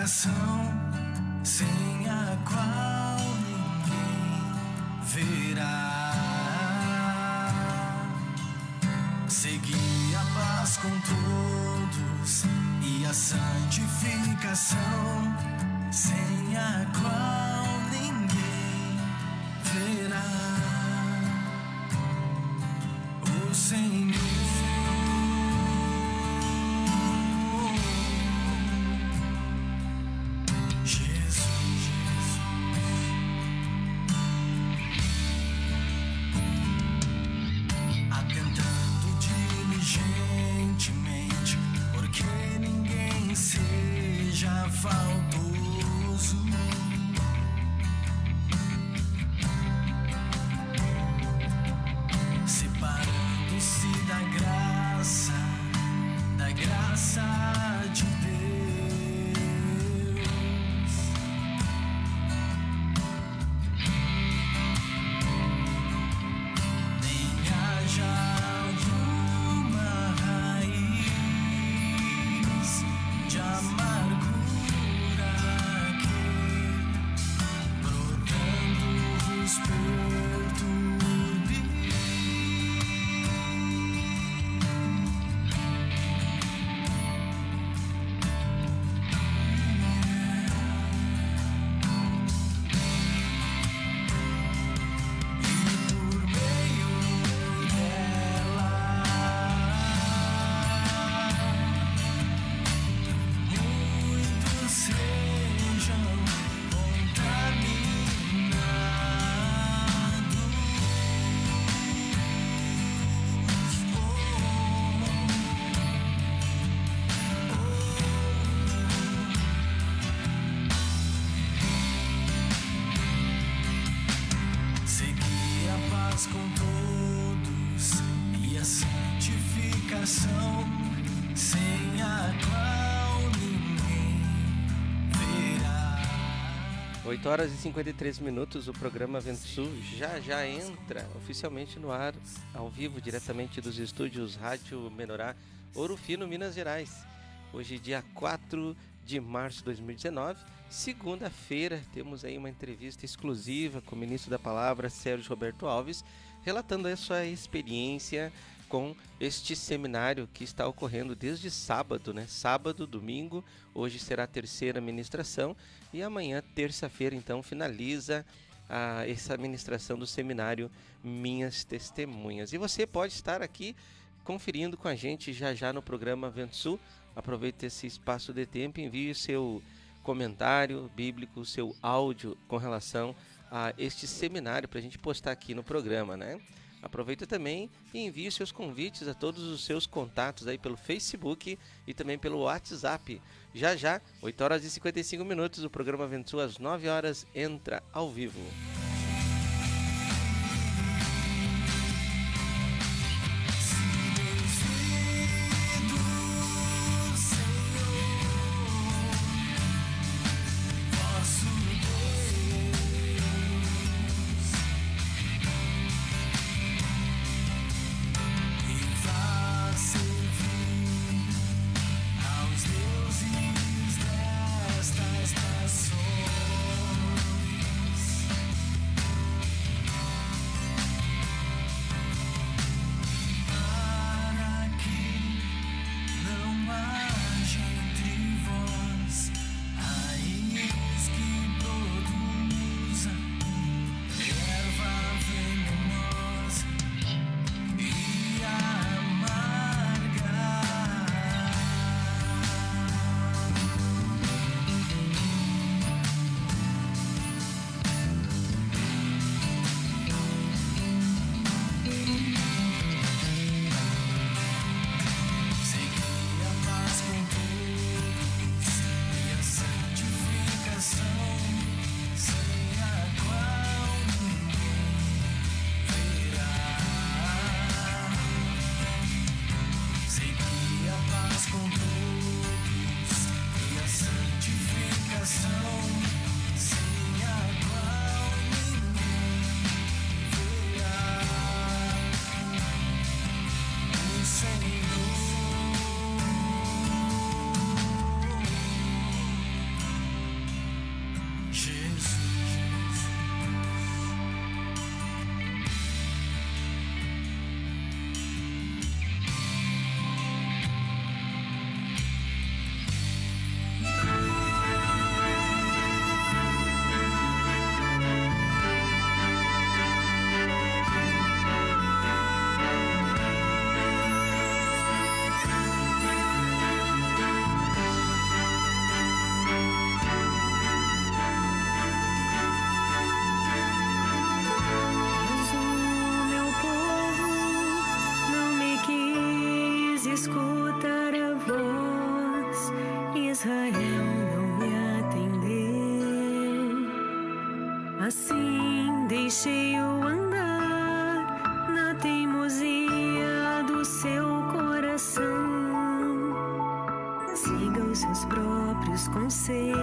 justificação, sem a qual ninguém verá. Segui a paz com todos e a santificação, sem a qual ninguém verá. O Senhor faltoso, separando-se da graça de Deus. Nem haja alguma raiz de amargura com todos e a santificação, sem a qual ninguém verá. 8 horas e 53 minutos, o programa Vento Sul já entra oficialmente no ar, ao vivo, diretamente dos estúdios Rádio Menorá, Ouro Fino, Minas Gerais. Hoje, dia 4 de março de 2019, segunda-feira, temos aí uma entrevista exclusiva com o ministro da Palavra, Sérgio Roberto Alves, relatando a sua experiência com este seminário que está ocorrendo desde sábado, né? Sábado, domingo, hoje será a terceira ministração e amanhã, terça-feira, então, finaliza essa ministração do seminário Minhas Testemunhas. E você pode estar aqui conferindo com a gente já no programa Vento Sul. Aproveite esse espaço de tempo, envie seu comentário bíblico, seu áudio com relação a este seminário para a gente postar aqui no programa, né? Aproveita também e envie seus convites a todos os seus contatos aí pelo Facebook e também pelo WhatsApp. Já, 8 horas e 55 minutos, o programa Vento Sul às 9 horas entra ao vivo. Assim deixei-o andar na teimosia do seu coração. Siga os seus próprios conselhos,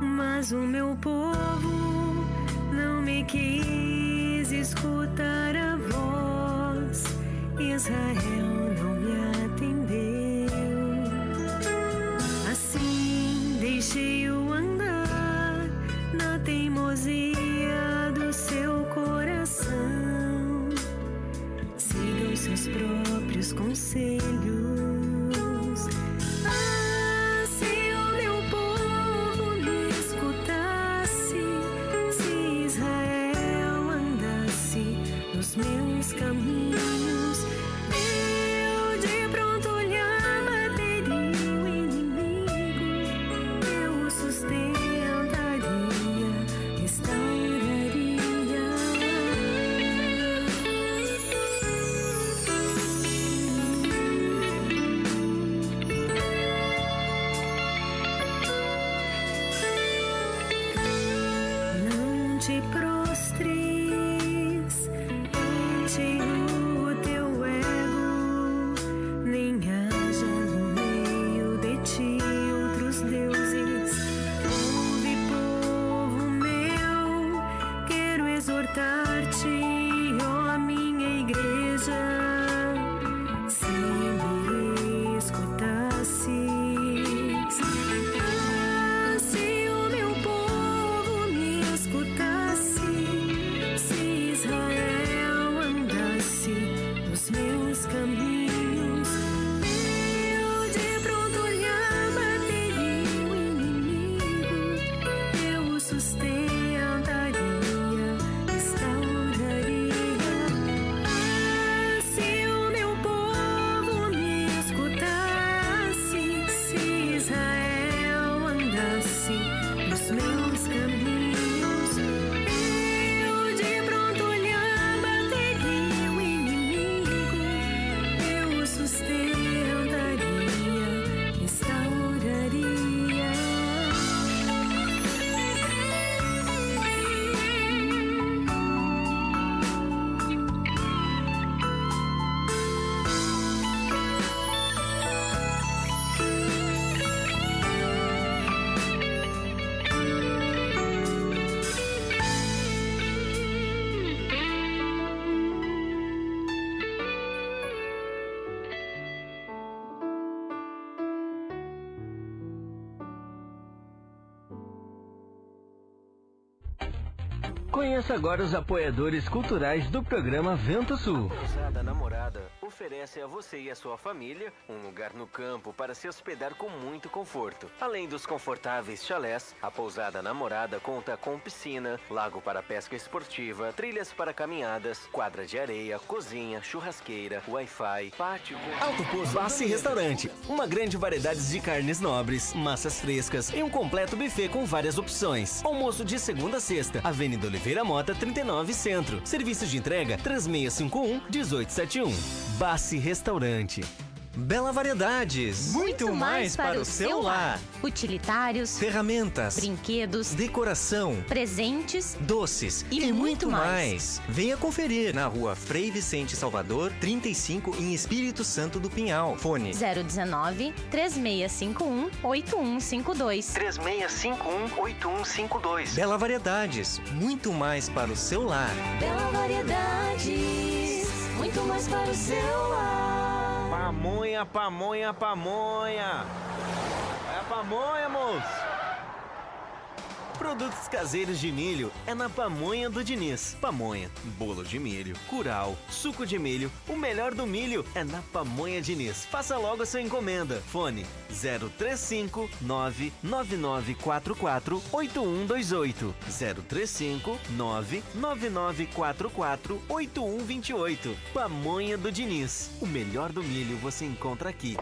mas o meu povo não me quis escutar a voz. Israel não me atendeu. Assim deixei-o andar na teimosia do seu coração. Siga os seus próprios conselhos. Ah, se o meu povo me escutasse, se Israel andasse nos meus caminhos, eu de pronto lhe abateria o inimigo, eu o sustentaria, restauraria. Não te prostres ante o teu ego, nem haja no meio de ti outros deuses. Ouve, povo meu, quero exortar-te, ó minha igreja. Se me escutasses, ah, se o meu povo me escutasse, se Israel andasse nos meus caminhos, eu de pronto lhe abateria o inimigo, eu o sustentaria, restauraria. Ah, se o meu povo me escutasse, se Israel andasse nos meus caminhos, eu de pronto lhe abateria o inimigo, eu o sustentaria, restauraria. Conheça agora os apoiadores culturais do programa Vento Sul. Pousada Namorada oferece a você e a sua família um lugar no campo para se hospedar com muito conforto. Além dos confortáveis chalés, a Pousada Namorada conta com piscina, lago para pesca esportiva, trilhas para caminhadas, quadra de areia, cozinha, churrasqueira, Wi-Fi, pátio com... Alto Poço Bassi Restaurante. Uma grande variedade de carnes nobres, massas frescas e um completo buffet com várias opções. Almoço de segunda a sexta. Avenida Oliveira Mota, 39 Centro. Serviço de entrega 3651-1871. Bassi Restaurante. Bela Variedades. Muito mais para o seu lar. Utilitários, ferramentas, brinquedos, decoração, presentes doces e muito mais. Venha conferir na Rua Frei Vicente Salvador, 35, em Espírito Santo do Pinhal. Fone 019-3651-8152. 3651-8152. Bela Variedades, muito mais para o seu lar. Bela Variedades, muito mais para o seu lar. Pamonha, pamonha, pamonha. É a pamonha, moço. Produtos caseiros de milho é na Pamonha do Diniz. Pamonha, bolo de milho, curau, suco de milho, o melhor do milho é na Pamonha Diniz. Faça logo a sua encomenda. Fone 035-99944-8128. 035-99944-8128. Pamonha do Diniz. O melhor do milho você encontra aqui.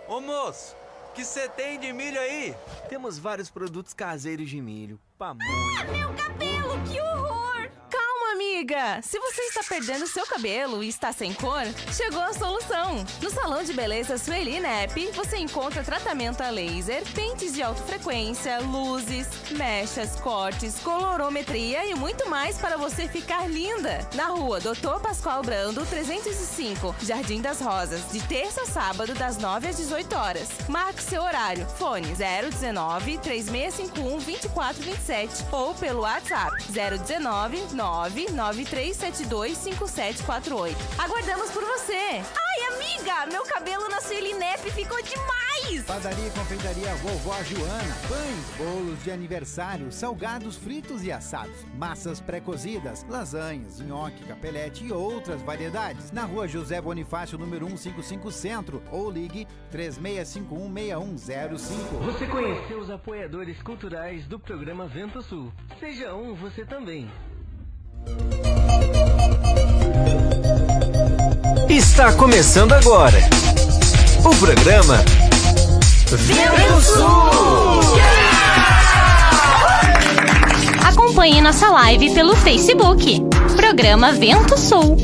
Ô, moço, que você tem de milho aí? Temos vários produtos caseiros de milho. Pamonha. Meu cabelo, que horror! Calma, amiga! Se você está perdendo seu cabelo e está sem cor, chegou a solução! No Salão de Beleza Sueli Nep, você encontra tratamento a laser, pentes de alta frequência, luzes, mechas, cortes, colorometria e muito mais para você ficar linda! Na rua Dr. Pascoal Brando, 305, Jardim das Rosas, de terça a sábado, das 9 às 18 horas. Marque seu horário. Fone 019-3651-2427 ou pelo WhatsApp 019-993725748. Aguardamos por você! Ai, amiga! Meu cabelo na Sueli Nep ficou demais! Padaria e confeitaria Vovó Joana. Pães, bolos de aniversário, salgados fritos e assados, massas pré-cozidas, lasanhas, nhoque, capelete e outras variedades. Na rua José Bonifácio, número 155 Centro, ou ligue 3651-6105. Você conheceu os apoiadores culturais do programa Vento Sul. Seja um você também. Está começando agora o programa Vento Sul. Acompanhe nossa live pelo Facebook. Programa Vento Sul.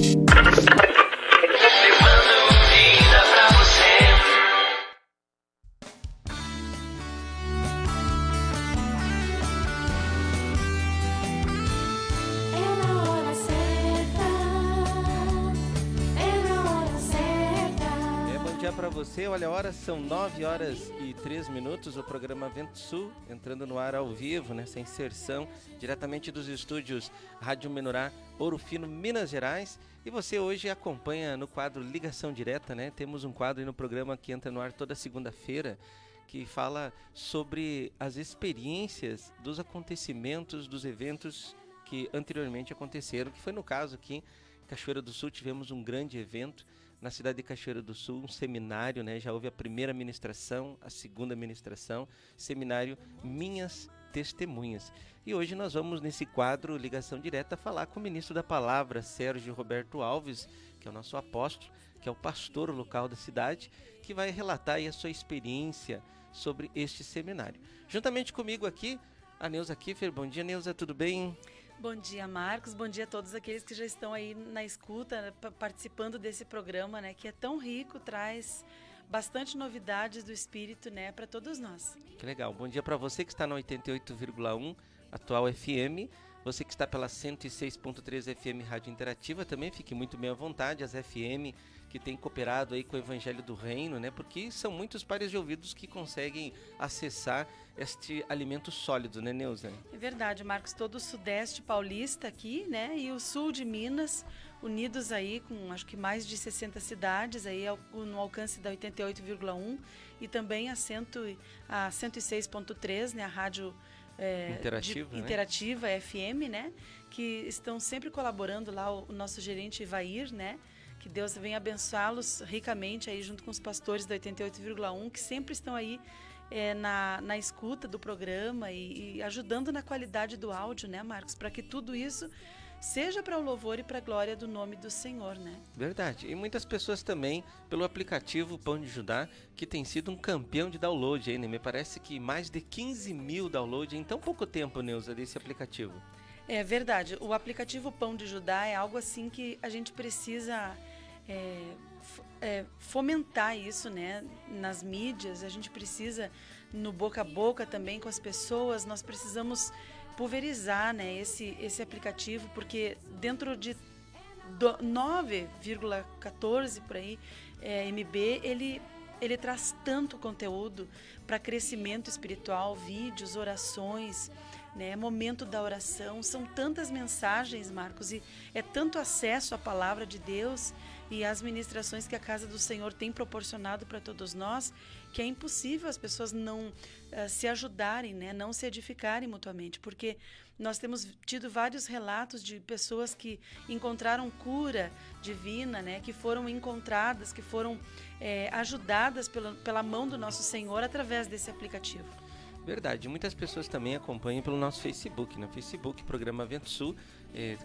Para você, olha, a hora são 9 horas e 3 minutos, o programa Vento Sul entrando no ar ao vivo, nessa inserção diretamente dos estúdios Rádio Menorá, Ouro Fino, Minas Gerais. E você hoje acompanha no quadro Ligação Direta, né? Temos um quadro aí no programa que entra no ar toda segunda-feira, que fala sobre as experiências dos acontecimentos, dos eventos que anteriormente aconteceram, que foi no caso aqui em Cachoeira do Sul, tivemos um grande evento na cidade de Cachoeira do Sul, um seminário, né? Já houve a primeira ministração, a segunda ministração, seminário Minhas Testemunhas. E hoje nós vamos, nesse quadro Ligação Direta, falar com o ministro da Palavra, Sérgio Roberto Alves, que é o nosso apóstolo, que é o pastor local da cidade, que vai relatar aí a sua experiência sobre este seminário. Juntamente comigo aqui, a Neuza Kiefer. Bom dia, Neuza, tudo bem? Bom dia, Marcos. Bom dia a todos aqueles que já estão aí na escuta, participando desse programa, né, que é tão rico, traz bastante novidades do Espírito, né, para todos nós. Que legal. Bom dia para você que está na 88,1 atual FM, você que está pela 106.3 FM Rádio Interativa, também fique muito bem à vontade, as FM que têm cooperado aí com o Evangelho do Reino, né? Porque são muitos pares de ouvidos que conseguem acessar este alimento sólido, né, Neuza? É verdade, Marcos, todo o sudeste paulista aqui, né, e o sul de Minas, unidos aí com, acho que mais de 60 cidades aí no alcance da 88,1 e também a 106.3, né, a rádio Interativa FM, né, que estão sempre colaborando lá, o nosso gerente Ivair, né, que Deus venha abençoá-los ricamente aí junto com os pastores da 88,1, que sempre estão aí na escuta do programa e ajudando na qualidade do áudio, né, Marcos? Para que tudo isso seja para o louvor e para a glória do nome do Senhor, né? Verdade. E muitas pessoas também pelo aplicativo Pão de Judá, que tem sido um campeão de download aí, né? Me parece que mais de 15 mil downloads em tão pouco tempo, Neuza, desse aplicativo. É verdade. O aplicativo Pão de Judá é algo assim que a gente precisa fomentar isso, né, nas mídias. A gente precisa, no boca a boca também com as pessoas, nós precisamos pulverizar, né, esse aplicativo, porque dentro de 9,14 por aí MB, ele traz tanto conteúdo para crescimento espiritual, vídeos, orações, né, momento da oração, são tantas mensagens, Marcos, e é tanto acesso à palavra de Deus e às ministrações que a Casa do Senhor tem proporcionado para todos nós, que é impossível as pessoas não se ajudarem, né, não se edificarem mutuamente, porque nós temos tido vários relatos de pessoas que encontraram cura divina, né, que foram encontradas, que foram ajudadas pela mão do nosso Senhor através desse aplicativo. Verdade, muitas pessoas também acompanham pelo nosso Facebook, no Facebook, Programa Vento Sul,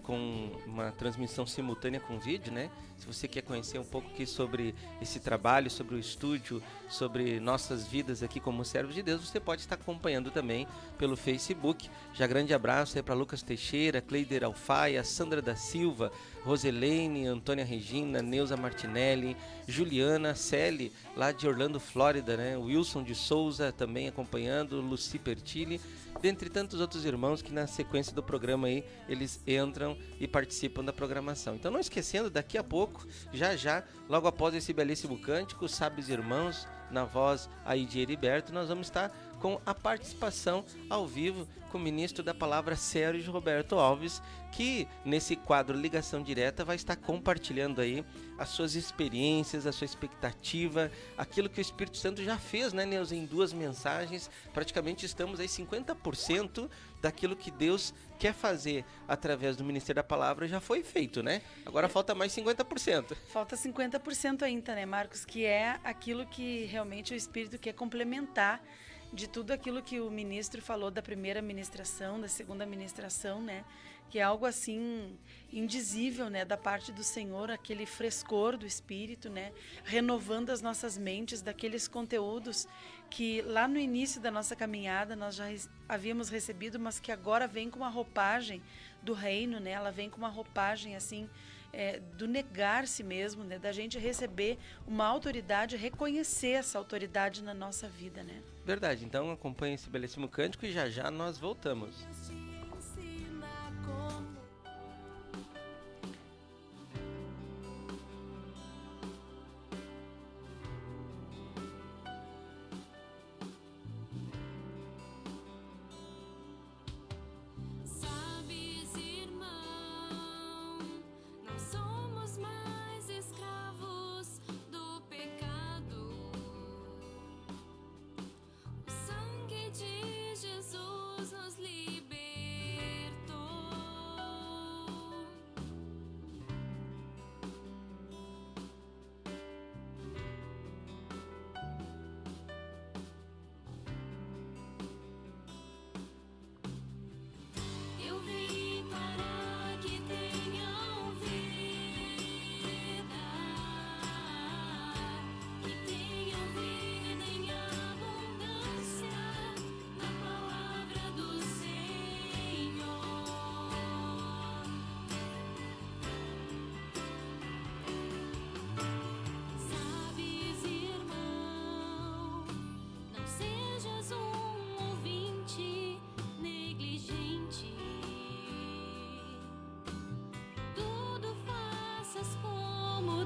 com uma transmissão simultânea com vídeo, né? Se você quer conhecer um pouco aqui sobre esse trabalho, sobre o estúdio, sobre nossas vidas aqui como servos de Deus, você pode estar acompanhando também pelo Facebook. Já grande abraço aí para Lucas Teixeira, Cleider Alfaia, Sandra da Silva, Roselene, Antônia Regina, Neuza Martinelli, Juliana, Celi, lá de Orlando, Flórida, né? Wilson de Souza também acompanhando, Luci Pertilli, dentre tantos outros irmãos que na sequência do programa aí, eles entram e participam da programação. Então não esquecendo, daqui a pouco, já, logo após esse belíssimo cântico, Sábios Irmãos, na voz aí de Heriberto, nós vamos estar com a participação ao vivo com o ministro da palavra Sérgio Roberto Alves, que nesse quadro Ligação Direta vai estar compartilhando aí as suas experiências, a sua expectativa, aquilo que o Espírito Santo já fez, né, Neuza, em 2 mensagens. Praticamente estamos aí 50% daquilo que Deus quer fazer através do Ministério da Palavra já foi feito, né? Agora falta mais 50%. Falta 50% ainda, né, Marcos? Que é aquilo que realmente o Espírito quer complementar de tudo aquilo que o ministro falou da primeira ministração, da segunda ministração, né? Que é algo assim indizível, né, da parte do Senhor, aquele frescor do Espírito, né, renovando as nossas mentes daqueles conteúdos que lá no início da nossa caminhada nós já havíamos recebido, mas que agora vem com uma roupagem do reino, né? Ela vem com uma roupagem assim do negar-se mesmo, né, da gente receber uma autoridade, reconhecer essa autoridade na nossa vida, né? Verdade, então acompanhe esse belíssimo cântico e já nós voltamos.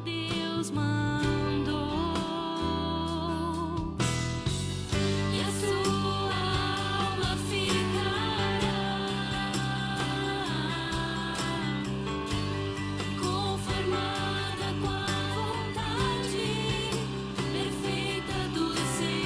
Deus mandou, e a sua alma ficará conformada com a vontade perfeita do Senhor.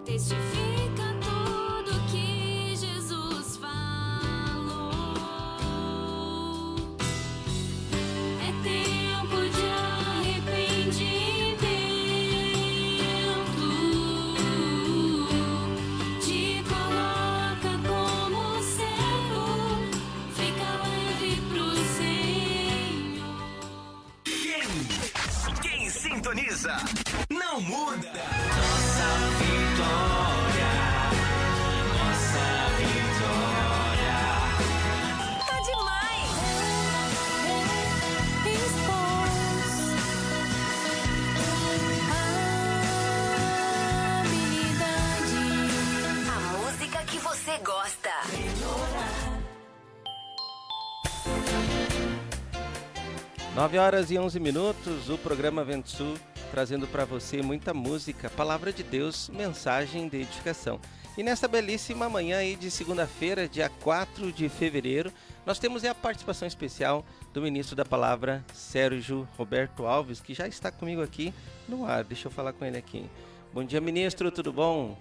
Testifica tudo que Jesus falou. É tempo de arrependimento. Te coloca como servo, fica leve pro Senhor. Quem sintoniza não muda. Tá demais! A música que você gosta. 9 horas e 11 minutos, o programa Vento Sul trazendo para você muita música, palavra de Deus, mensagem de edificação. E nessa belíssima manhã aí de segunda-feira, dia 4 de fevereiro, nós temos a participação especial do ministro da palavra, Sérgio Roberto Alves, que já está comigo aqui no ar. Deixa eu falar com ele aqui. Bom dia, ministro, tudo bom?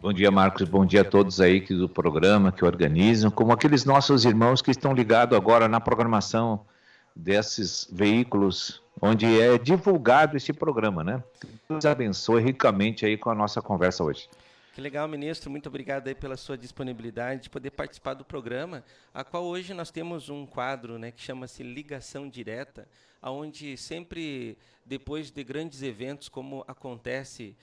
Bom dia, Marcos. Bom dia a todos aí do programa que organizam, como aqueles nossos irmãos que estão ligados agora na programação desses veículos onde é divulgado esse programa, né? Deus abençoe ricamente aí com a nossa conversa hoje. Que legal, ministro. Muito obrigado aí pela sua disponibilidade de poder participar do programa, a qual hoje nós temos um quadro, né, que chama-se Ligação Direta, onde sempre, depois de grandes eventos, como acontece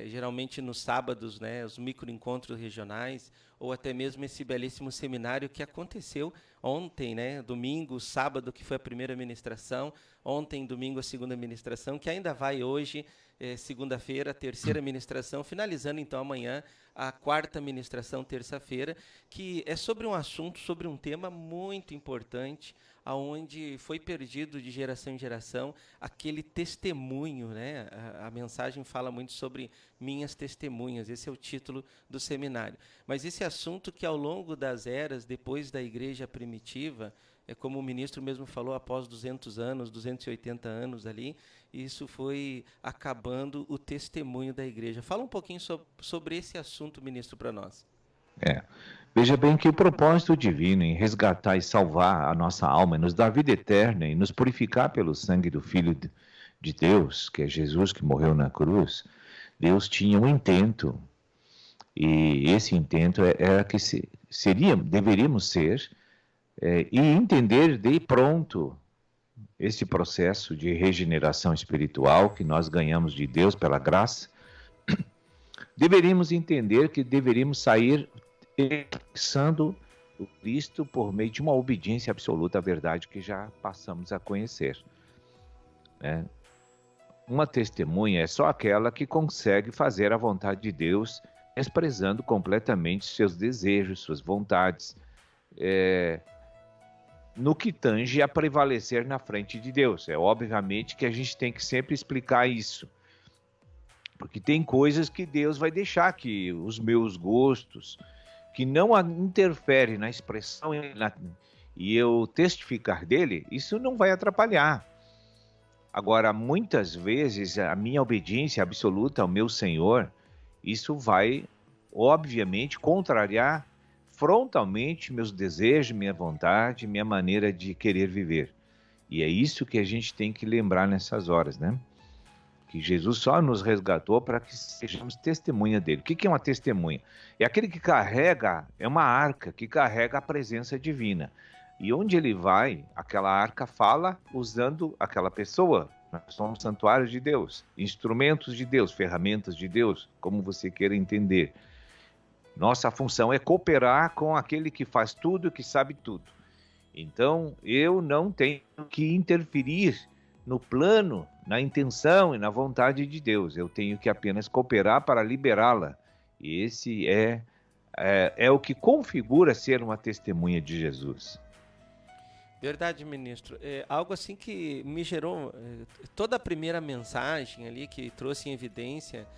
geralmente nos sábados, né, os microencontros regionais, ou até mesmo esse belíssimo seminário que aconteceu ontem, né, domingo, sábado, que foi a primeira ministração, ontem, domingo, a segunda ministração, que ainda vai hoje, segunda-feira, a terceira ministração, finalizando então amanhã a quarta ministração, terça-feira, que é sobre um assunto, sobre um tema muito importante, aonde foi perdido de geração em geração aquele testemunho, né? A mensagem fala muito sobre minhas testemunhas, esse é o título do seminário. Mas esse assunto que ao longo das eras, depois da igreja primitiva, como o ministro mesmo falou, após 200 anos, 280 anos ali, isso foi acabando o testemunho da igreja. Fala um pouquinho sobre esse assunto, ministro, para nós. Veja bem que o propósito divino em resgatar e salvar a nossa alma, nos dar vida eterna e nos purificar pelo sangue do Filho de Deus, que é Jesus que morreu na cruz, Deus tinha um intento, e esse intento era que deveríamos ser, e entender de pronto esse processo de regeneração espiritual que nós ganhamos de Deus pela graça. Deveríamos entender que deveríamos sair fixando o Cristo por meio de uma obediência absoluta à verdade que já passamos a conhecer. Uma testemunha é só aquela que consegue fazer a vontade de Deus, desprezando completamente seus desejos, suas vontades, no que tange a prevalecer na frente de Deus. Obviamente que a gente tem que sempre explicar isso, porque tem coisas que Deus vai deixar que os meus gostos, que não interfere na expressão e eu testificar dele, isso não vai atrapalhar. Agora, muitas vezes, a minha obediência absoluta ao meu Senhor, isso vai, obviamente, contrariar frontalmente meus desejos, minha vontade, minha maneira de querer viver. E é isso que a gente tem que lembrar nessas horas, né? Que Jesus só nos resgatou para que sejamos testemunha dele. O que é uma testemunha? É aquele que carrega, é uma arca que carrega a presença divina. E onde ele vai, aquela arca fala usando aquela pessoa. Nós somos santuários de Deus, instrumentos de Deus, ferramentas de Deus, como você queira entender. Nossa função é cooperar com aquele que faz tudo, que sabe tudo. Então, eu não tenho que interferir no plano, na intenção e na vontade de Deus. Eu tenho que apenas cooperar para liberá-la. E esse é o que configura ser uma testemunha de Jesus. Verdade, ministro. Algo assim que me gerou toda a primeira mensagem ali, que trouxe em evidência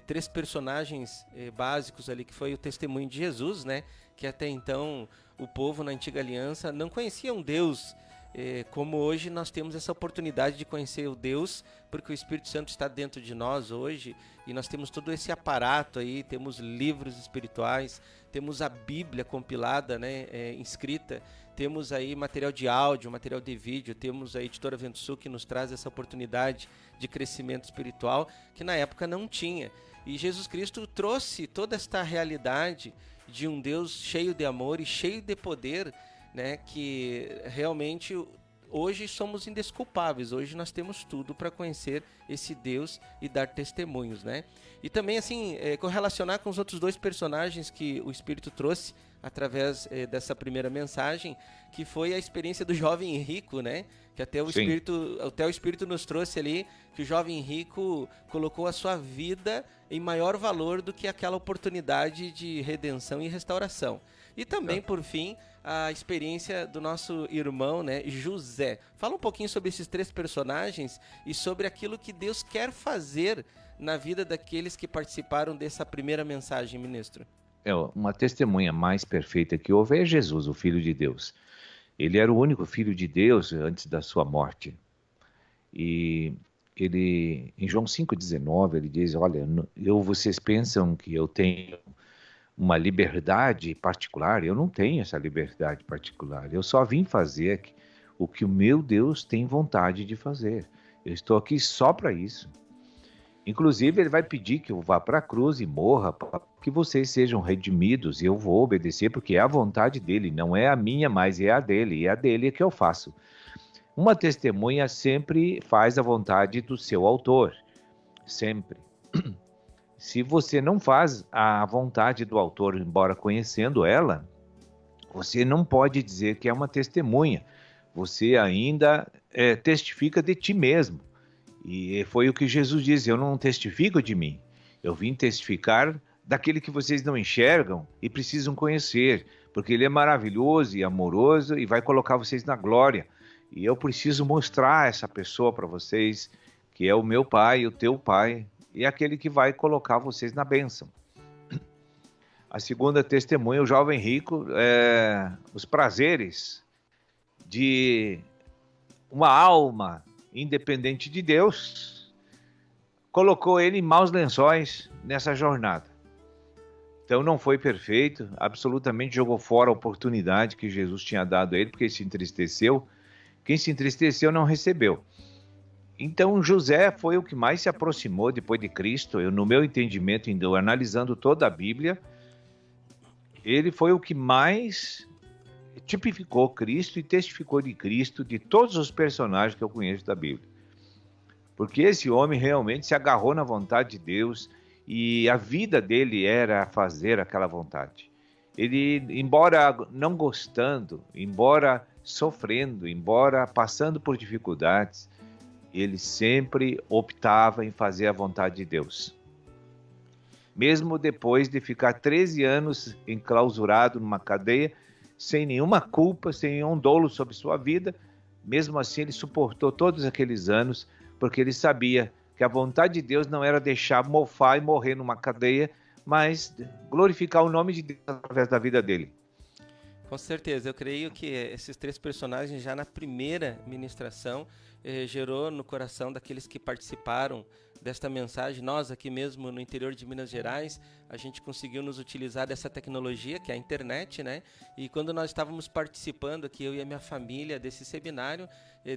três personagens básicos ali, que foi o testemunho de Jesus, né? Que até então o povo na Antiga Aliança não conhecia um Deus como hoje nós temos essa oportunidade de conhecer o Deus, porque o Espírito Santo está dentro de nós hoje, e nós temos todo esse aparato aí, temos livros espirituais, temos a Bíblia compilada, né, inscrita, temos aí material de áudio, material de vídeo, temos a editora Vento Sul que nos traz essa oportunidade de crescimento espiritual, que na época não tinha. E Jesus Cristo trouxe toda esta realidade de um Deus cheio de amor e cheio de poder, né, que realmente hoje somos indesculpáveis, hoje nós temos tudo para conhecer esse Deus e dar testemunhos, né? E também assim, correlacionar com os outros dois personagens que o Espírito trouxe através dessa primeira mensagem, que foi a experiência do jovem rico, né? Que até o Espírito nos trouxe ali, que o jovem rico colocou a sua vida em maior valor do que aquela oportunidade de redenção e restauração. E também, por fim, a experiência do nosso irmão, né, José. Fala um pouquinho sobre esses 3 personagens e sobre aquilo que Deus quer fazer na vida daqueles que participaram dessa primeira mensagem, ministro. Uma testemunha mais perfeita que houve é Jesus, o Filho de Deus. Ele era o único Filho de Deus antes da sua morte. E ele, em João 5,19, ele diz, olha, vocês pensam que eu tenho uma liberdade particular? Eu não tenho essa liberdade particular. Eu só vim fazer o que o meu Deus tem vontade de fazer. Eu estou aqui só para isso. Inclusive, ele vai pedir que eu vá para a cruz e morra, para que vocês sejam redimidos, e eu vou obedecer, porque é a vontade dele, não é a minha, mas é a dele, e é a dele que eu faço. Uma testemunha sempre faz a vontade do seu autor, sempre. Se você não faz a vontade do autor, embora conhecendo ela, você não pode dizer que é uma testemunha, você ainda testifica de ti mesmo. E foi o que Jesus diz, eu não testifico de mim, eu vim testificar daquele que vocês não enxergam e precisam conhecer, porque ele é maravilhoso e amoroso e vai colocar vocês na glória. E eu preciso mostrar essa pessoa para vocês, que é o meu pai, o teu pai, e aquele que vai colocar vocês na bênção. A segunda testemunha, o jovem rico, os prazeres de uma alma independente de Deus, colocou ele em maus lençóis nessa jornada. Então não foi perfeito, absolutamente jogou fora a oportunidade que Jesus tinha dado a ele, porque ele se entristeceu. Quem se entristeceu não recebeu. Então José foi o que mais se aproximou depois de Cristo. No meu entendimento, analisando toda a Bíblia, ele foi o que mais tipificou Cristo e testificou de Cristo de todos os personagens que eu conheço da Bíblia. Porque esse homem realmente se agarrou na vontade de Deus e a vida dele era fazer aquela vontade. Ele, embora não gostando, embora sofrendo, embora passando por dificuldades, ele sempre optava em fazer a vontade de Deus. Mesmo depois de ficar 13 anos enclausurado numa cadeia, sem nenhuma culpa, sem nenhum dolo sobre sua vida, mesmo assim ele suportou todos aqueles anos, porque ele sabia que a vontade de Deus não era deixar mofar e morrer numa cadeia, mas glorificar o nome de Deus através da vida dele. Com certeza, eu creio que esses 3 personagens já na primeira ministração gerou no coração daqueles que participaram desta mensagem. Nós aqui mesmo no interior de Minas Gerais, a gente conseguiu nos utilizar dessa tecnologia que é a internet, né? E quando nós estávamos participando aqui, eu e a minha família, desse seminário,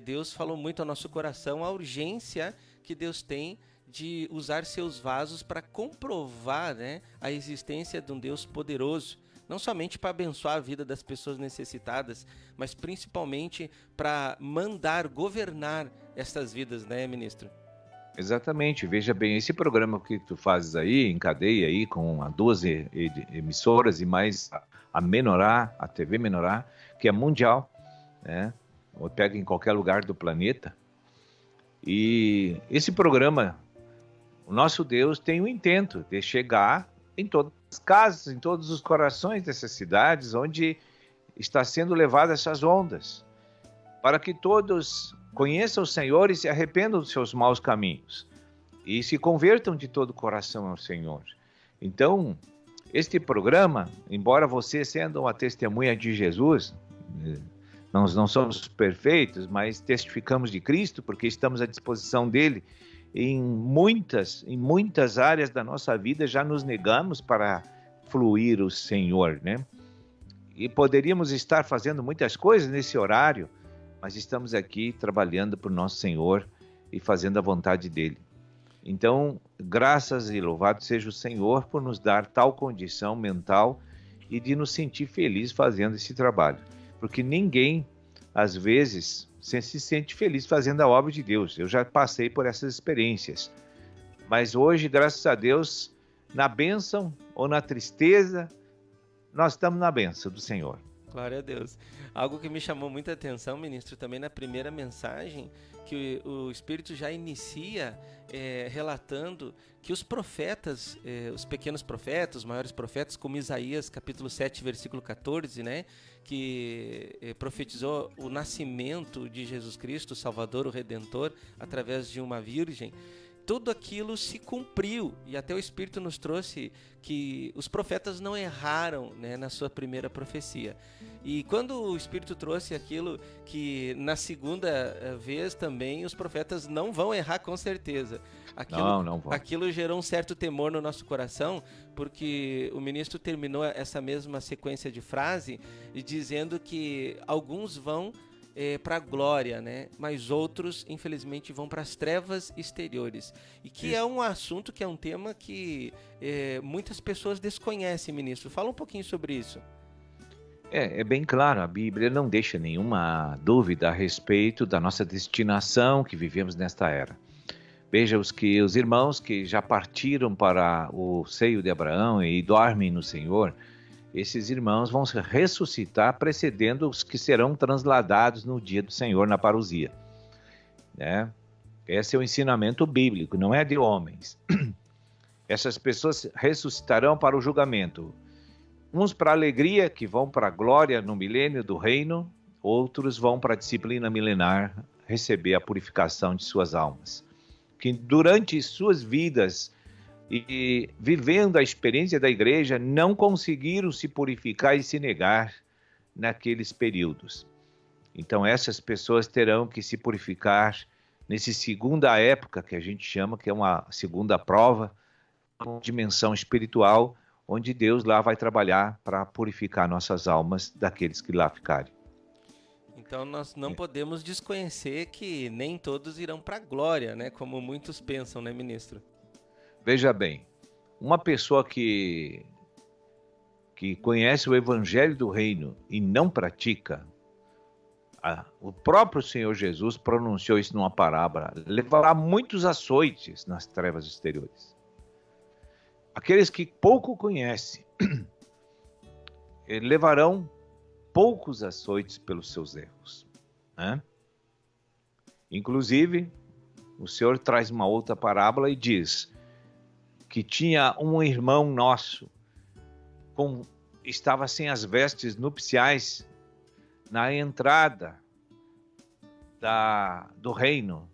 Deus falou muito ao nosso coração a urgência que Deus tem de usar seus vasos para comprovar, né, a existência de um Deus poderoso. Não somente para abençoar a vida das pessoas necessitadas, mas principalmente para mandar, governar essas vidas, né, ministro? Exatamente, veja bem, esse programa que tu fazes aí, em cadeia aí, com 12 emissoras e mais a Menorá, a TV Menorá, que é mundial, né? Ou pega em qualquer lugar do planeta. E esse programa, o nosso Deus tem o intento de chegar em todas as casas, em todos os corações dessas cidades, onde está sendo levadas essas ondas, para que todos conheçam o Senhor e se arrependam dos seus maus caminhos e se convertam de todo o coração ao Senhor. Então, este programa, embora você sendo uma testemunha de Jesus, nós não somos perfeitos, mas testificamos de Cristo porque estamos à disposição dele. Em muitas áreas da nossa vida já nos negamos para fluir o Senhor, né? E poderíamos estar fazendo muitas coisas nesse horário, mas estamos aqui trabalhando para o nosso Senhor e fazendo a vontade dele. Então, graças e louvado seja o Senhor por nos dar tal condição mental e de nos sentir felizes fazendo esse trabalho. Porque ninguém, às vezes, se sente feliz fazendo a obra de Deus. Eu já passei por essas experiências. Mas hoje, graças a Deus, na bênção ou na tristeza, nós estamos na bênção do Senhor. Glória a Deus. Algo que me chamou muita atenção, ministro, também na primeira mensagem, que o Espírito já inicia relatando que os profetas, os pequenos profetas, os maiores profetas, como Isaías, capítulo 7, versículo 14, né, que profetizou o nascimento de Jesus Cristo, o Salvador, o Redentor, através de uma virgem, tudo aquilo se cumpriu, e até o Espírito nos trouxe que os profetas não erraram, né, na sua primeira profecia. E quando o Espírito trouxe aquilo que na segunda vez também os profetas não vão errar com certeza. Não vão. Aquilo gerou um certo temor no nosso coração, porque o ministro terminou essa mesma sequência de frase dizendo que alguns vão para a glória, né? Mas outros, infelizmente, vão para as trevas exteriores. E que é um assunto, que é um tema que muitas pessoas desconhecem, ministro. Fala um pouquinho sobre isso. É bem claro, a Bíblia não deixa nenhuma dúvida a respeito da nossa destinação que vivemos nesta era. Veja os irmãos que já partiram para o seio de Abraão e dormem no Senhor, esses irmãos vão se ressuscitar precedendo os que serão transladados no dia do Senhor na parousia. Né? Esse é o ensinamento bíblico, não é de homens. Essas pessoas ressuscitarão para o julgamento. Uns para a alegria, que vão para a glória no milênio do reino, outros vão para a disciplina milenar, receber a purificação de suas almas. Que durante suas vidas e vivendo a experiência da igreja, não conseguiram se purificar e se negar naqueles períodos. Então essas pessoas terão que se purificar nessa segunda época, que a gente chama, que é uma segunda prova, uma dimensão espiritual, onde Deus lá vai trabalhar para purificar nossas almas daqueles que lá ficarem. Então nós não podemos desconhecer que nem todos irão para a glória, né? Como muitos pensam, né, ministro? Veja bem, uma pessoa que conhece o Evangelho do Reino e não pratica, o próprio Senhor Jesus pronunciou isso numa parábola, levará muitos açoites nas trevas exteriores. Aqueles que pouco conhecem levarão poucos açoites pelos seus erros. Né? Inclusive, o Senhor traz uma outra parábola e diz que tinha um irmão nosso, estava sem as vestes nupciais na entrada do reino.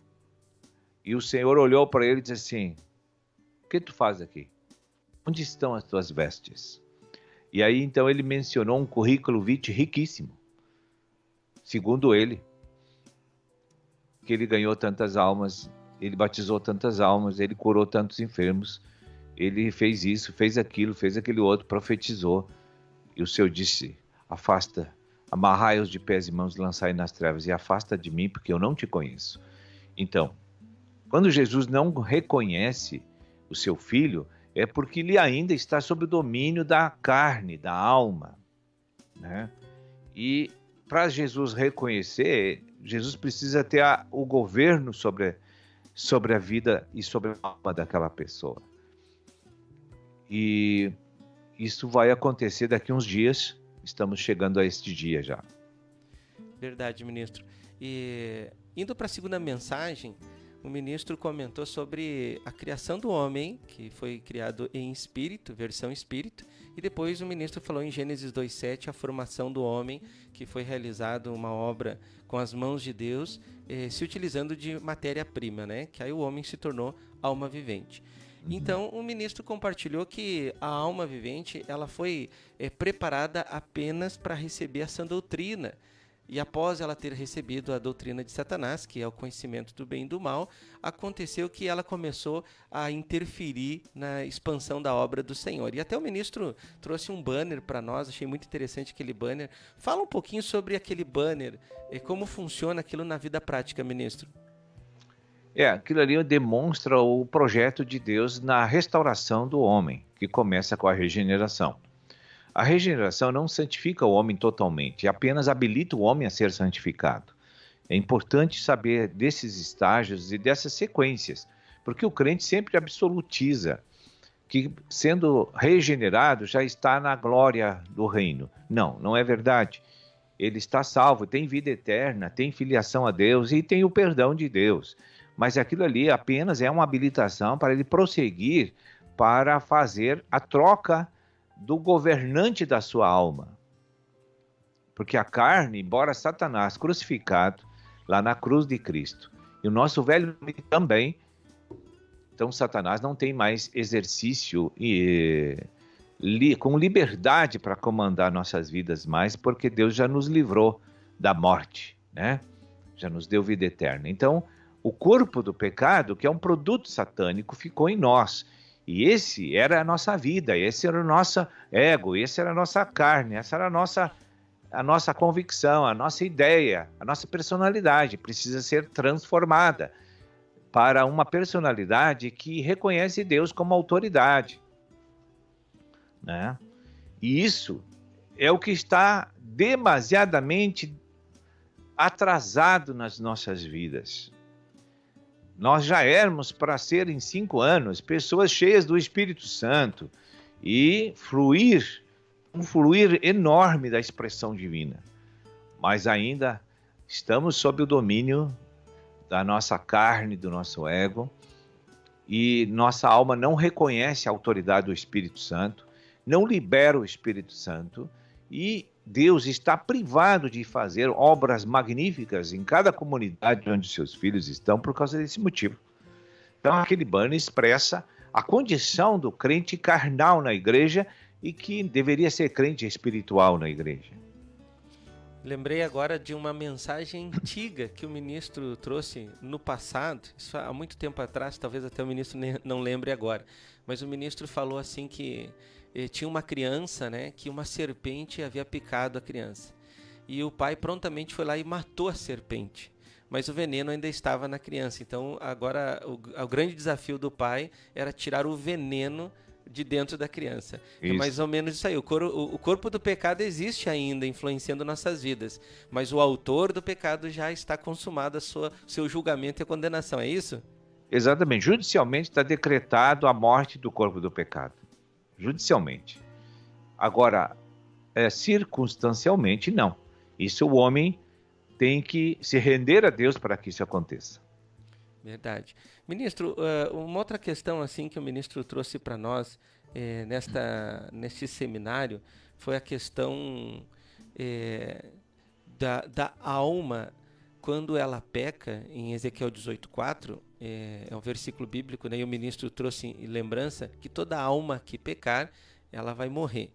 E o Senhor olhou para ele e disse assim: o que tu faz aqui? Onde estão as tuas vestes? E aí então ele mencionou um currículo vitae riquíssimo. Segundo ele, que ele ganhou tantas almas, ele batizou tantas almas, ele curou tantos enfermos, ele fez isso, fez aquilo, fez aquele outro, profetizou. E o Senhor disse: afasta, amarrai-os de pés e mãos, lançai nas trevas, e afasta de mim, porque eu não te conheço. Então, quando Jesus não reconhece o seu filho, é porque ele ainda está sob o domínio da carne, da alma. Né? E para Jesus reconhecer, Jesus precisa ter o governo sobre a vida e sobre a alma daquela pessoa. E isso vai acontecer daqui a uns dias, estamos chegando a este dia já. Verdade, ministro. E indo para a segunda mensagem, o ministro comentou sobre a criação do homem, que foi criado em espírito, versão espírito, e depois o ministro falou em Gênesis 2:7, a formação do homem, que foi realizado uma obra com as mãos de Deus, se utilizando de matéria-prima, né? Que aí o homem se tornou alma vivente. Então, o ministro compartilhou que a alma vivente ela foi preparada apenas para receber a sã doutrina. E após ela ter recebido a doutrina de Satanás, que é o conhecimento do bem e do mal, aconteceu que ela começou a interferir na expansão da obra do Senhor. E até o ministro trouxe um banner para nós, achei muito interessante aquele banner. Fala um pouquinho sobre aquele banner e como funciona aquilo na vida prática, ministro. Aquilo ali demonstra o projeto de Deus na restauração do homem, que começa com a regeneração. A regeneração não santifica o homem totalmente, apenas habilita o homem a ser santificado. É importante saber desses estágios e dessas sequências, porque o crente sempre absolutiza. que sendo regenerado já está na glória do reino. Não, não é verdade. Ele está salvo, tem vida eterna, tem filiação a Deus e tem o perdão de Deus. Mas aquilo ali apenas é uma habilitação para ele prosseguir para fazer a troca do governante da sua alma. Porque a carne, embora Satanás crucificado lá na cruz de Cristo, e o nosso velho também, então Satanás não tem mais exercício com liberdade para comandar nossas vidas mais, porque Deus já nos livrou da morte, né? Já nos deu vida eterna. Então, o corpo do pecado, que é um produto satânico, ficou em nós. E esse era a nossa vida, esse era o nosso ego, esse era a nossa carne, essa era a nossa convicção, a nossa ideia, a nossa personalidade precisa ser transformada para uma personalidade que reconhece Deus como autoridade, né? E isso é o que está demasiadamente atrasado nas nossas vidas. Nós já éramos, para ser em 5 anos, pessoas cheias do Espírito Santo e um fluir enorme da expressão divina. Mas ainda estamos sob o domínio da nossa carne, do nosso ego, e nossa alma não reconhece a autoridade do Espírito Santo, não libera o Espírito Santo, e Deus está privado de fazer obras magníficas em cada comunidade onde seus filhos estão por causa desse motivo. Então aquele banner expressa a condição do crente carnal na igreja e que deveria ser crente espiritual na igreja. Lembrei agora de uma mensagem antiga que o ministro trouxe no passado, isso há muito tempo atrás, talvez até o ministro não lembre agora, mas o ministro falou assim que tinha uma criança, né, que uma serpente havia picado a criança. E o pai prontamente foi lá e matou a serpente. Mas o veneno ainda estava na criança. Então, agora, o grande desafio do pai era tirar o veneno de dentro da criança. Isso. É mais ou menos isso aí. O corpo do pecado existe ainda, influenciando nossas vidas. Mas o autor do pecado já está consumado seu julgamento e a condenação. É isso? Exatamente. Judicialmente está decretado a morte do corpo do pecado. Judicialmente. Agora, circunstancialmente, não. Isso o homem tem que se render a Deus para que isso aconteça. Verdade. Ministro, uma outra questão assim que o ministro trouxe para nós neste seminário foi a questão da alma quando ela peca, em Ezequiel 18:4, é um versículo bíblico, né? E o ministro trouxe em lembrança que toda alma que pecar, ela vai morrer.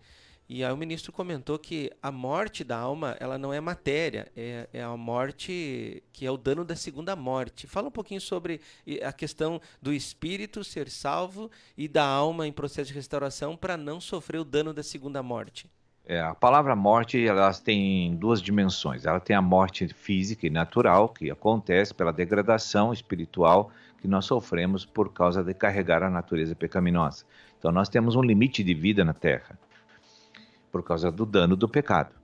E aí o ministro comentou que a morte da alma, ela não é matéria, é a morte que é o dano da segunda morte. Fala um pouquinho sobre a questão do espírito ser salvo e da alma em processo de restauração para não sofrer o dano da segunda morte. A palavra morte, ela tem 2 dimensões. Ela tem a morte física e natural, que acontece pela degradação espiritual que nós sofremos por causa de carregar a natureza pecaminosa. Então nós temos um limite de vida na Terra, por causa do dano do pecado.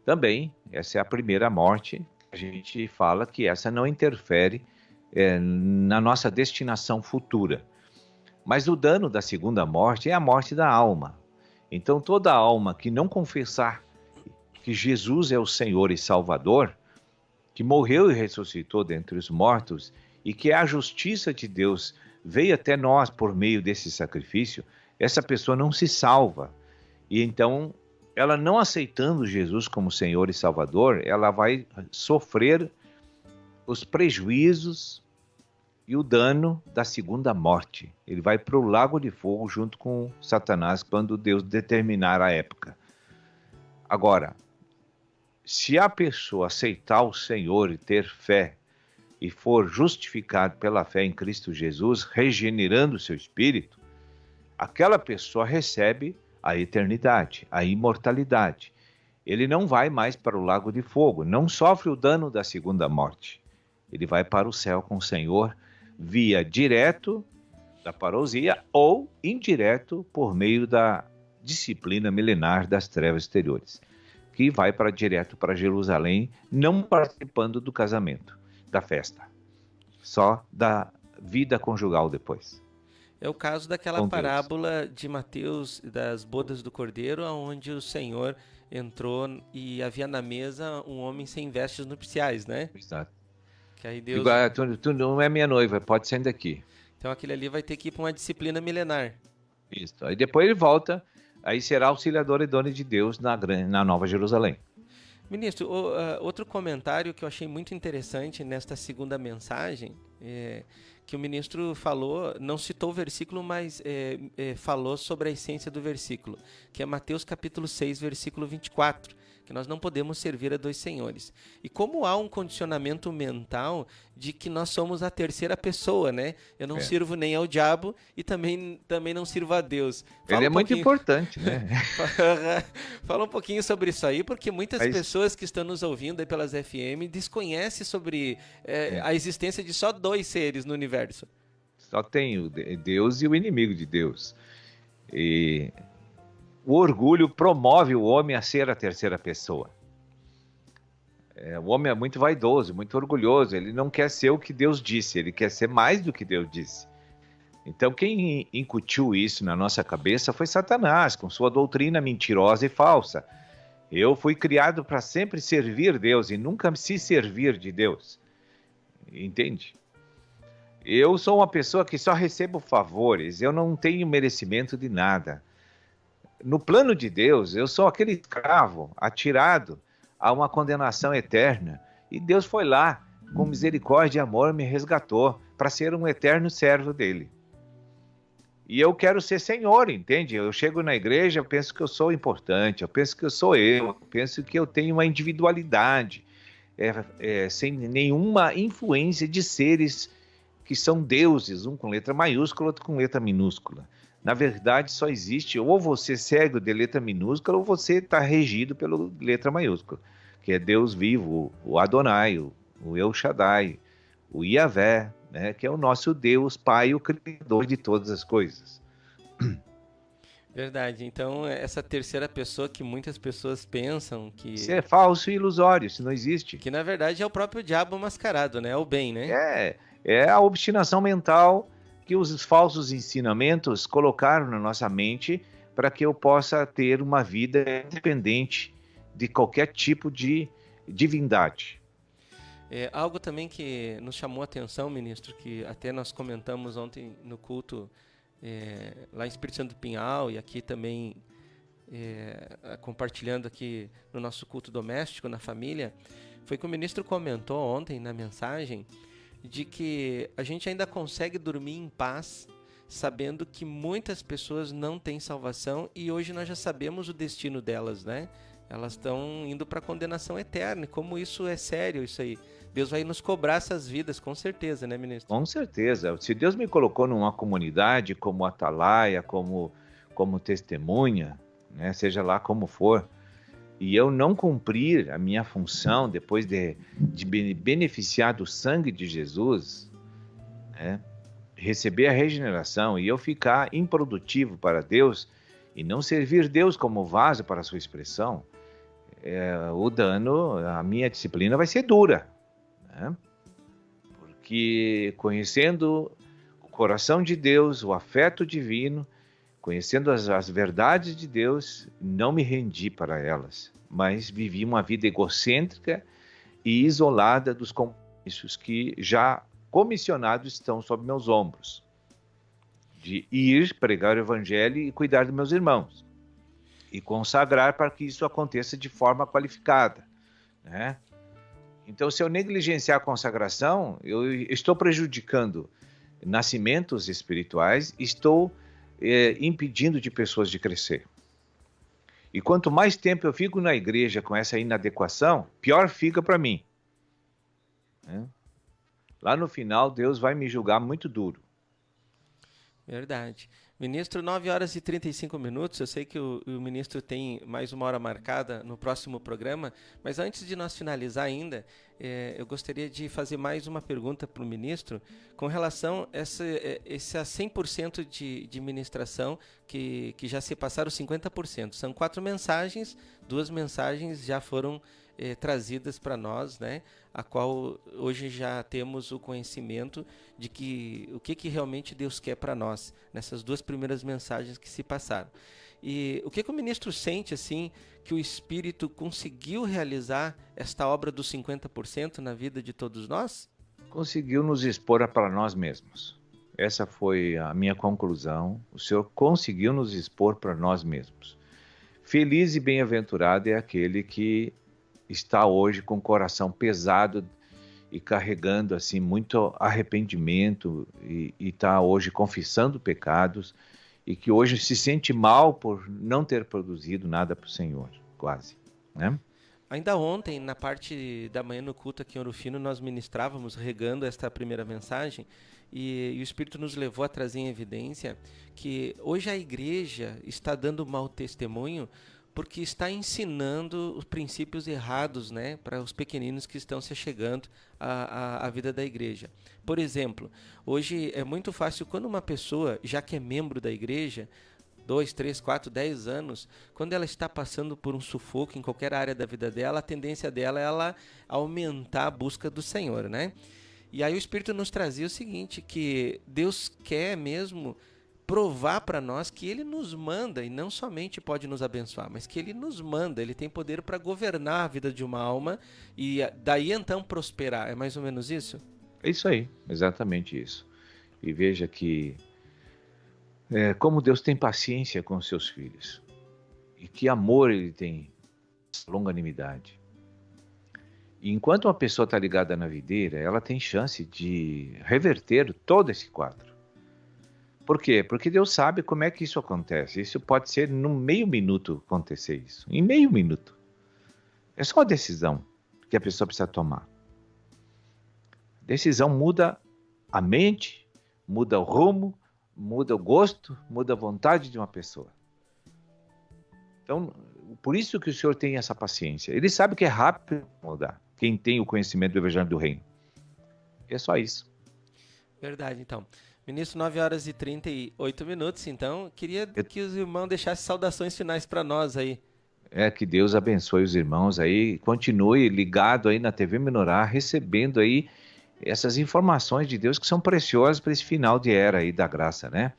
Também, essa é a primeira morte, a gente fala que essa não interfere na nossa destinação futura. Mas o dano da segunda morte é a morte da alma. Então toda alma que não confessar que Jesus é o Senhor e Salvador, que morreu e ressuscitou dentre os mortos, e que a justiça de Deus veio até nós por meio desse sacrifício, essa pessoa não se salva. E então, ela não aceitando Jesus como Senhor e Salvador, ela vai sofrer os prejuízos e o dano da segunda morte. Ele vai para o lago de fogo junto com Satanás quando Deus determinar a época. Agora, se a pessoa aceitar o Senhor e ter fé e for justificado pela fé em Cristo Jesus, regenerando o seu espírito, aquela pessoa recebe a eternidade, a imortalidade. Ele não vai mais para o lago de fogo, não sofre o dano da segunda morte. Ele vai para o céu com o Senhor via direto da parousia ou indireto por meio da disciplina milenar das trevas exteriores, que vai direto para Jerusalém, não participando do casamento, da festa, só da vida conjugal depois. É o caso daquela com Deus. parábola de Mateus das bodas do Cordeiro, onde o Senhor entrou e havia na mesa um homem sem vestes nupciais, né? Exato. Que aí Deus... Igual, tu não é minha noiva, pode sair daqui. Então aquele ali vai ter que ir para uma disciplina milenar. Isso. Aí depois ele volta, aí será auxiliador idôneo de Deus na Nova Jerusalém. Ministro, outro comentário que eu achei muito interessante nesta segunda mensagem, que o ministro falou, não citou o versículo, mas falou sobre a essência do versículo, que é Mateus capítulo 6, versículo 24, que nós não podemos servir a dois senhores. E como há um condicionamento mental de que nós somos a terceira pessoa, né? Eu não sirvo nem ao diabo e também não sirvo a Deus. Ele é muito importante, né? Fala um pouquinho sobre isso aí, porque muitas pessoas que estão nos ouvindo aí pelas FM desconhecem sobre a existência de só dois seres no universo. Só tem o Deus e o inimigo de Deus. E o orgulho promove o homem a ser a terceira pessoa. O homem é muito vaidoso, muito orgulhoso. Ele não quer ser o que Deus disse, ele quer ser mais do que Deus disse. Então, quem incutiu isso na nossa cabeça foi Satanás, com sua doutrina mentirosa e falsa. Eu fui criado para sempre servir Deus e nunca se servir de Deus. Entende? Eu sou uma pessoa que só recebo favores, eu não tenho merecimento de nada. No plano de Deus, eu sou aquele escravo atirado a uma condenação eterna. E Deus foi lá, com misericórdia e amor, me resgatou para ser um eterno servo dele. E eu quero ser senhor, entende? Eu chego na igreja, eu penso que eu sou importante, eu penso que eu sou eu penso que eu tenho uma individualidade, sem nenhuma influência de seres que são deuses, um com letra maiúscula, outro com letra minúscula. Na verdade, só existe ou você cego de letra minúscula ou você está regido pela letra maiúscula, que é Deus vivo, o Adonai, o El Shaddai, o Yahvé, né, que é o nosso Deus, Pai, o Criador de todas as coisas. Verdade. Então, essa terceira pessoa que muitas pessoas pensam que... Isso é falso e ilusório, isso não existe. Que, na verdade, é o próprio diabo mascarado, né? É o bem, né? É a obstinação mental que os falsos ensinamentos colocaram na nossa mente para que eu possa ter uma vida independente de qualquer tipo de divindade. Algo também que nos chamou a atenção, ministro, que até nós comentamos ontem no culto lá em Espírito Santo do Pinhal e aqui também compartilhando aqui no nosso culto doméstico, na família, foi que o ministro comentou ontem na mensagem de que a gente ainda consegue dormir em paz, sabendo que muitas pessoas não têm salvação e hoje nós já sabemos o destino delas, né? Elas estão indo para a condenação eterna. Como isso é sério, isso aí? Deus vai nos cobrar essas vidas, com certeza, né, ministro? Com certeza. Se Deus me colocou numa comunidade como atalaia, como testemunha, né, seja lá como for, e eu não cumprir a minha função depois de beneficiar do sangue de Jesus, né, receber a regeneração e eu ficar improdutivo para Deus e não servir Deus como vaso para a sua expressão, o dano, a minha disciplina vai ser dura, né? Porque conhecendo o coração de Deus, o afeto divino, conhecendo as verdades de Deus, não me rendi para elas, mas vivi uma vida egocêntrica e isolada dos compromissos que já comissionados estão sob meus ombros, de ir pregar o evangelho e cuidar dos meus irmãos, e consagrar para que isso aconteça de forma qualificada, né? Então, se eu negligenciar a consagração, eu estou prejudicando nascimentos espirituais, estou impedindo de pessoas de crescer. E quanto mais tempo eu fico na igreja com essa inadequação, pior fica para mim, né? Lá no final, Deus vai me julgar muito duro. Verdade. Ministro, 9 horas e 35 minutos. Eu sei que o ministro tem mais uma hora marcada no próximo programa, mas antes de nós finalizar ainda, eu gostaria de fazer mais uma pergunta para o ministro com relação a esse 100% de ministração que já se passaram 50%. São 4 mensagens, 2 mensagens já foram trazidas para nós, né? A qual hoje já temos o conhecimento de o que realmente Deus quer para nós nessas 2 primeiras mensagens que se passaram. E o que o ministro sente assim que o Espírito conseguiu realizar esta obra dos 50% na vida de todos nós? Conseguiu nos expor para nós mesmos. Essa foi a minha conclusão. O Senhor conseguiu nos expor para nós mesmos. Feliz e bem-aventurado é aquele que está hoje com o coração pesado e carregando assim muito arrependimento e está hoje confessando pecados e que hoje se sente mal por não ter produzido nada para o Senhor, quase, né? Ainda ontem, na parte da manhã no culto aqui em Ouro Fino, nós ministrávamos regando esta primeira mensagem e o Espírito nos levou a trazer em evidência que hoje a igreja está dando mau testemunho porque está ensinando os princípios errados, né, para os pequeninos que estão se chegando à vida da igreja. Por exemplo, hoje é muito fácil quando uma pessoa, já que é membro da igreja, 2, 3, 4, 10 anos, quando ela está passando por um sufoco em qualquer área da vida dela, a tendência dela é ela aumentar a busca do Senhor, né? E aí o Espírito nos trazia o seguinte, que Deus quer mesmo provar para nós que Ele nos manda, e não somente pode nos abençoar, mas que Ele nos manda, Ele tem poder para governar a vida de uma alma e daí então prosperar. É mais ou menos isso? É isso aí, exatamente isso. E veja que como Deus tem paciência com os seus filhos e que amor Ele tem, longanimidade. E enquanto uma pessoa está ligada na videira, ela tem chance de reverter todo esse quadro. Por quê? Porque Deus sabe como é que isso acontece. Isso pode ser num meio minuto acontecer isso. Em meio minuto. É só uma decisão que a pessoa precisa tomar. Decisão muda a mente, muda o rumo, muda o gosto, muda a vontade de uma pessoa. Então, por isso que o Senhor tem essa paciência. Ele sabe que é rápido mudar. Quem tem o conhecimento do Evangelho do Reino. É só isso. Verdade, então. Ministro, 9 horas e 38 minutos, então, queria que os irmãos deixassem saudações finais para nós aí. Que Deus abençoe os irmãos aí, continue ligado aí na TV Menorá, recebendo aí essas informações de Deus que são preciosas para esse final de era aí da graça, né?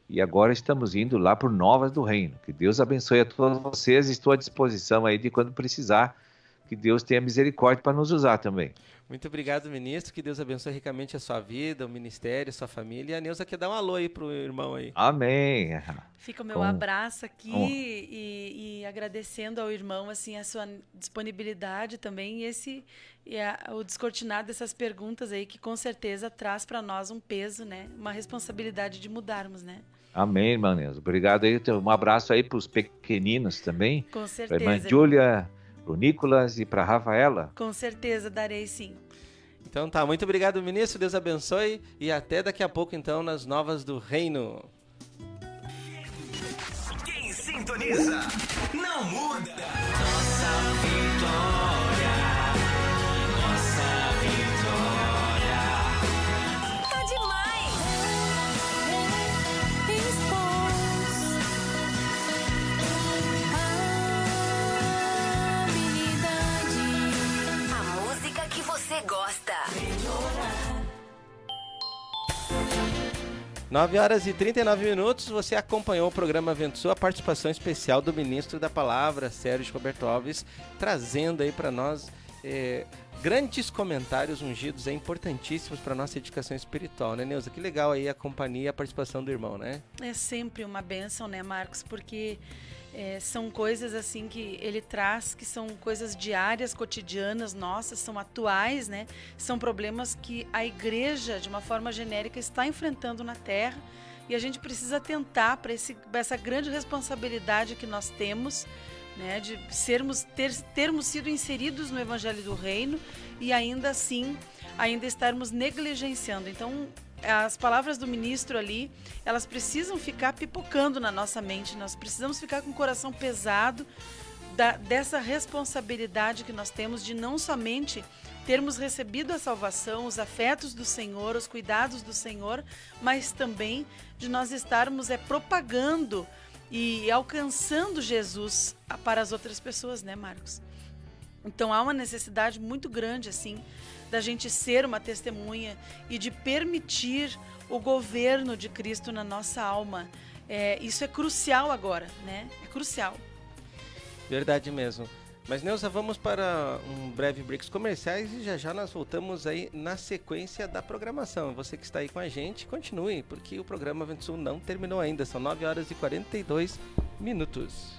E agora estamos indo lá por Novas do Reino. Que Deus abençoe a todos vocês, estou à disposição aí de quando precisar, que Deus tenha misericórdia para nos usar também. Muito obrigado, ministro. Que Deus abençoe ricamente a sua vida, o ministério, a sua família. E a Neuza quer dar um alô aí pro irmão aí. Amém. Fica o meu abraço aqui e agradecendo ao irmão assim, a sua disponibilidade também e o descortinar dessas perguntas aí que com certeza traz para nós um peso, né? Uma responsabilidade de mudarmos, né? Amém, irmã Neuza. Obrigado aí. Um abraço aí para os pequeninos também. Com certeza. Para a irmã Júlia, para o Nicolas e para a Rafaela. Com certeza, darei sim. Então tá, muito obrigado, ministro, Deus abençoe e até daqui a pouco então nas Novas do Reino. Quem sintoniza não muda. Nossa vitória, nossa vitória. Tá demais! A música que você gosta. 9 horas e 39 minutos, você acompanhou o programa Vento Sul, a participação especial do ministro da Palavra, Sérgio Roberto Alves, trazendo aí para nós grandes comentários ungidos, importantíssimos para a nossa educação espiritual, né, Neuza? Que legal aí a companhia e a participação do irmão, né? É sempre uma bênção, né, Marcos? Porque são coisas assim que ele traz, que são coisas diárias, cotidianas, nossas, são atuais, né? São problemas que a igreja, de uma forma genérica, está enfrentando na Terra e a gente precisa atentar para essa grande responsabilidade que nós temos, né? De termos sido inseridos no Evangelho do Reino e ainda assim, estarmos negligenciando. Então, as palavras do ministro ali, elas precisam ficar pipocando na nossa mente. Nós precisamos ficar com o coração pesado dessa responsabilidade que nós temos de não somente termos recebido a salvação, os afetos do Senhor, os cuidados do Senhor, mas também de nós estarmos propagando e alcançando Jesus para as outras pessoas, né, Marcos? Então há uma necessidade muito grande, assim, da gente ser uma testemunha e de permitir o governo de Cristo na nossa alma. Isso é crucial agora, né? É crucial. Verdade mesmo. Mas, Neuza, vamos para um breve break comerciais e já nós voltamos aí na sequência da programação. Você que está aí com a gente, continue, porque o programa Vento Sul não terminou ainda. São 9 horas e 42 minutos.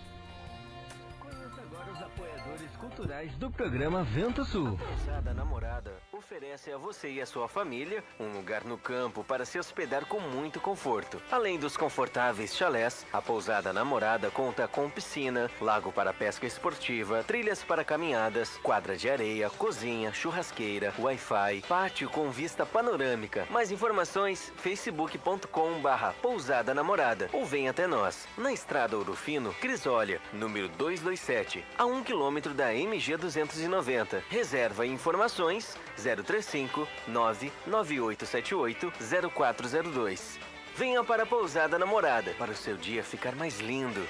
Conheça agora os apoiadores culturais do programa Vento Sul. A Pousada Namorada oferece a você e a sua família um lugar no campo para se hospedar com muito conforto. Além dos confortáveis chalés, a Pousada Namorada conta com piscina, lago para pesca esportiva, trilhas para caminhadas, quadra de areia, cozinha, churrasqueira, Wi-Fi, pátio com vista panorâmica. Mais informações, facebook.com/Pousada Namorada ou vem até nós, na Estrada Ouro Fino, Crisólia, número 227, a 1 km da MG 290. Reserva e informações 035 99878 0402. Venha para a Pousada Namorada para o seu dia ficar mais lindo.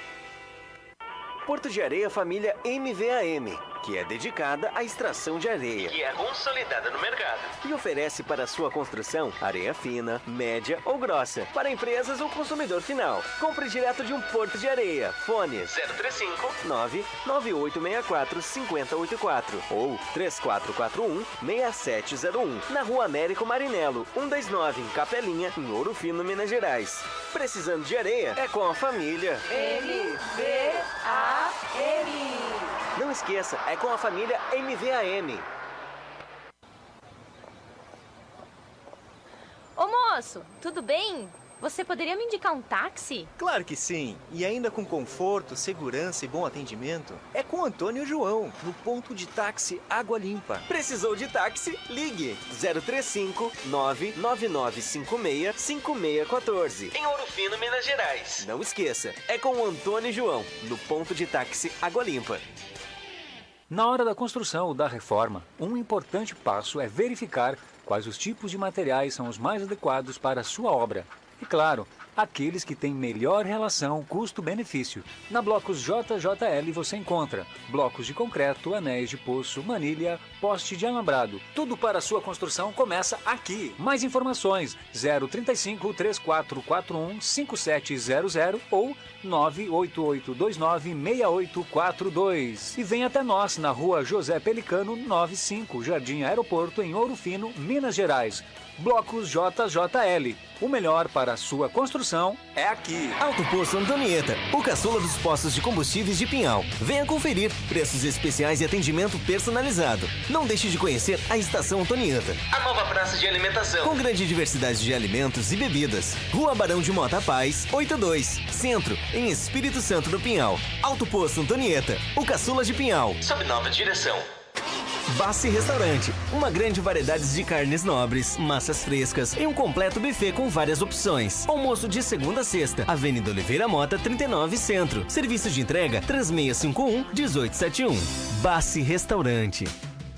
Porto de Areia Família MVAM, que é dedicada à extração de areia, que é consolidada no mercado e oferece para a sua construção areia fina, média ou grossa, para empresas ou consumidor final. Compre direto de um Porto de Areia. Fone 035 99864 5084 ou 3441 6701, na Rua Américo Marinello, 129, em Capelinha, em Ouro Fino, Minas Gerais. Precisando de areia? É com a família MVAM. Não esqueça, é com a família MVAM. Ô moço, tudo bem? Você poderia me indicar um táxi? Claro que sim. E ainda com conforto, segurança e bom atendimento. É com Antônio João, no ponto de táxi Água Limpa. Precisou de táxi? Ligue 035 99956 5614. Em Ouro Fino, Minas Gerais. Não esqueça, é com o Antônio João, no ponto de táxi Água Limpa. Na hora da construção ou da reforma, um importante passo é verificar quais os tipos de materiais são os mais adequados para a sua obra. E claro, aqueles que têm melhor relação custo-benefício. Na Blocos JJL você encontra blocos de concreto, anéis de poço, manilha, poste de alambrado. Tudo para a sua construção começa aqui. Mais informações 035 3441 5700 ou 98829 6842. E vem até nós na Rua José Pelicano 95, Jardim Aeroporto, em Ouro Fino, Minas Gerais. Blocos JJL. O melhor para a sua construção é aqui. Alto Poço Antonieta, o caçula dos postos de combustíveis de Pinhal. Venha conferir preços especiais e atendimento personalizado. Não deixe de conhecer a Estação Antonieta, A nova praça de alimentação, com grande diversidade de alimentos e bebidas. Rua Barão de Mota Paz, 82, Centro, em Espírito Santo do Pinhal. Alto Poço Antonieta, o caçula de Pinhal. sob nova direção. Bassi Restaurante, uma grande variedade de carnes nobres, massas frescas e um completo buffet com várias opções. Almoço de segunda a sexta, Avenida Oliveira Mota, 39 Centro. Serviço de entrega 3651-1871. Bassi Restaurante.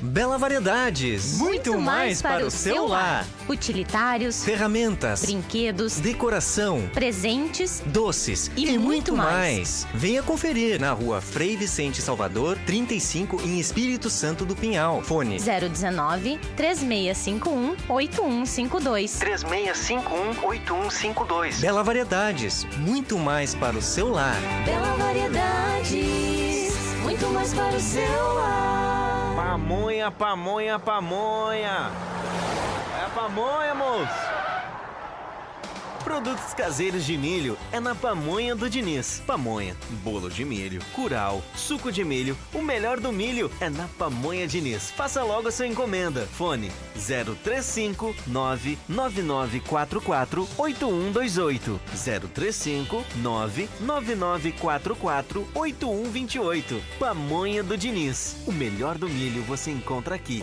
Bela Variedades. Muito mais para o seu lar. Utilitários, ferramentas, brinquedos, decoração, presentes, doces e muito mais. Venha conferir na Rua Frei Vicente Salvador, 35, em Espírito Santo do Pinhal. Fone 019 3651 8152. 3651-8152. Bela Variedades. Muito mais para o seu lar. Bela Variedades. Muito mais para o seu lar. Pamonha, pamonha, pamonha. É a pamonha, moço. Produtos caseiros de milho é na Pamonha do Diniz. Pamonha, bolo de milho, curau, suco de milho. O melhor do milho é na Pamonha Diniz. Faça logo a sua encomenda. Fone 035 99944 8128. 035 99944 8128. Pamonha do Diniz. O melhor do milho você encontra aqui.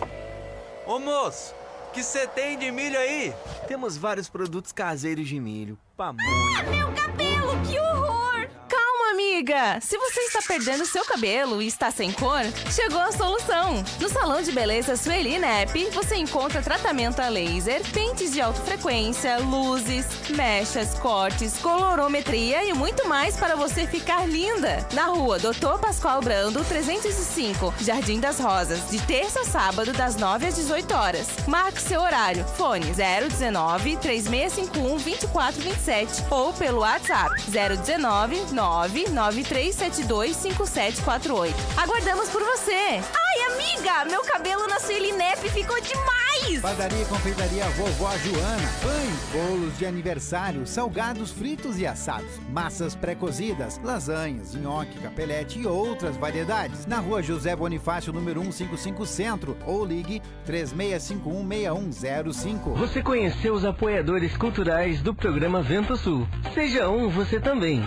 Ô moço, que você tem de milho aí? Temos vários produtos caseiros de milho, pamonha. Meu cabelo, que horror! Calma, amiga! Se você está perdendo seu cabelo e está sem cor, chegou a solução! No Salão de Beleza Sueli Nep, você encontra tratamento a laser, pentes de alta frequência, luzes, mechas, cortes, colorometria e muito mais para você ficar linda! Na rua Dr. Pascoal Brando, 305, Jardim das Rosas, de terça a sábado, das 9 às 18 horas. Marque seu horário. Fone 019-3651-2427 ou pelo WhatsApp 019-993725748. Aguardamos por você! Ai, amiga! Meu cabelo na Sueli Nep ficou demais! Padaria e confeitaria Vovó Joana. Pães, bolos de aniversário, salgados fritos e assados, massas pré-cozidas, lasanhas, nhoque, capelete e outras variedades. Na rua José Bonifácio, número 155 Centro, ou ligue 3651-6105. Você conheceu os apoiadores culturais do programa Vento Sul. Seja um você também.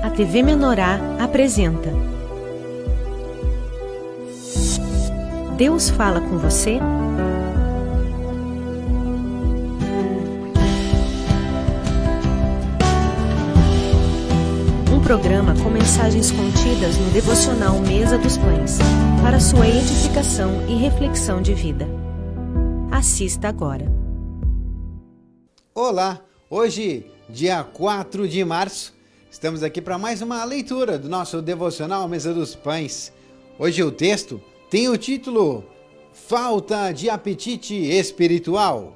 A TV Menorá apresenta Deus fala com você? Um programa com mensagens contidas no devocional Mesa dos Pães, para sua edificação e reflexão de vida. Assista agora. Olá, hoje, dia 4 de março, estamos aqui para mais uma leitura do nosso devocional Mesa dos Pães. Hoje o texto tem o título Falta de Apetite Espiritual.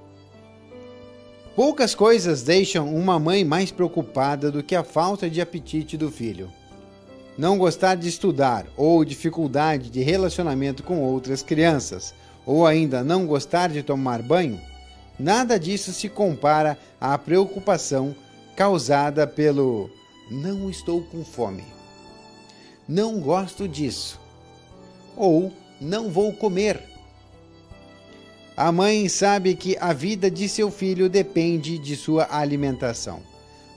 Poucas coisas deixam uma mãe mais preocupada do que a falta de apetite do filho. Não gostar de estudar ou dificuldade de relacionamento com outras crianças, ou ainda não gostar de tomar banho, nada disso se compara à preocupação causada pelo não estou com fome, não gosto disso, ou não vou comer. A mãe sabe que a vida de seu filho depende de sua alimentação.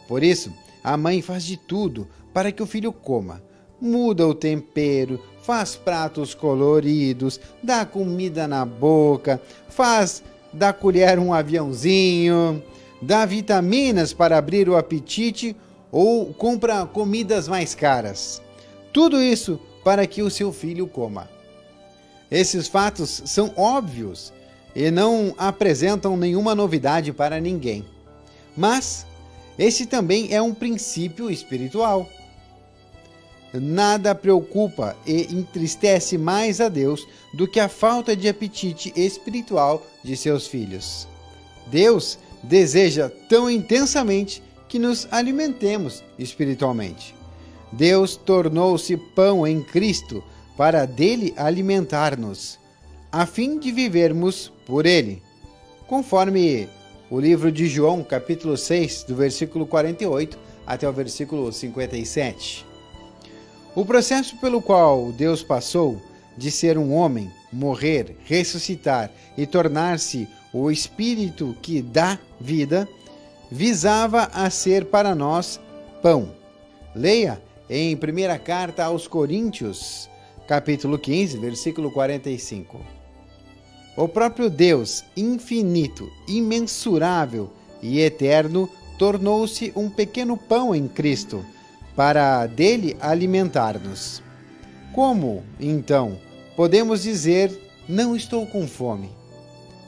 Por isso, a mãe faz de tudo para que o filho coma. Muda o tempero, faz pratos coloridos, dá comida na boca, faz da colher um aviãozinho, dá vitaminas para abrir o apetite ou compra comidas mais caras. Tudo isso para que o seu filho coma. Esses fatos são óbvios e não apresentam nenhuma novidade para ninguém. Mas esse também é um princípio espiritual. Nada preocupa e entristece mais a Deus do que a falta de apetite espiritual de seus filhos. Deus deseja tão intensamente que nos alimentemos espiritualmente. Deus tornou-se pão em Cristo para dele alimentar-nos, a fim de vivermos por ele, conforme o livro de João, capítulo 6, do versículo 48 até o versículo 57. O processo pelo qual Deus passou de ser um homem, morrer, ressuscitar e tornar-se o Espírito que dá vida, visava a ser para nós pão. Leia em 1ª Carta aos Coríntios, capítulo 15, versículo 45. O próprio Deus, infinito, imensurável e eterno, tornou-se um pequeno pão em Cristo, para dele alimentar-nos. Como, então, podemos dizer, não estou com fome?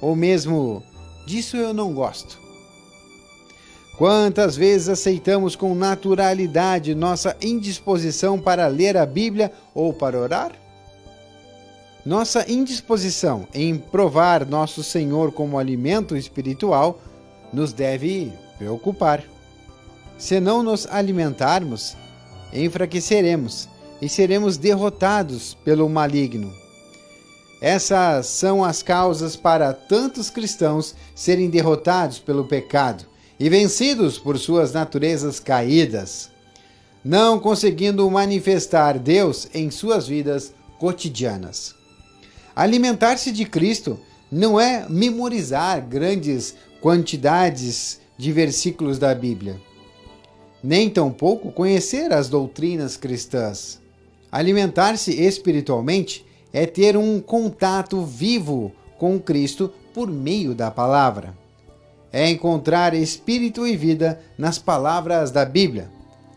Ou mesmo, disso eu não gosto? Quantas vezes aceitamos com naturalidade nossa indisposição para ler a Bíblia ou para orar? Nossa indisposição em provar nosso Senhor como alimento espiritual nos deve preocupar. Se não nos alimentarmos, enfraqueceremos e seremos derrotados pelo maligno. Essas são as causas para tantos cristãos serem derrotados pelo pecado e vencidos por suas naturezas caídas, não conseguindo manifestar Deus em suas vidas cotidianas. Alimentar-se de Cristo não é memorizar grandes quantidades de versículos da Bíblia, nem tampouco conhecer as doutrinas cristãs. Alimentar-se espiritualmente é ter um contato vivo com Cristo por meio da palavra. É encontrar espírito e vida nas palavras da Bíblia.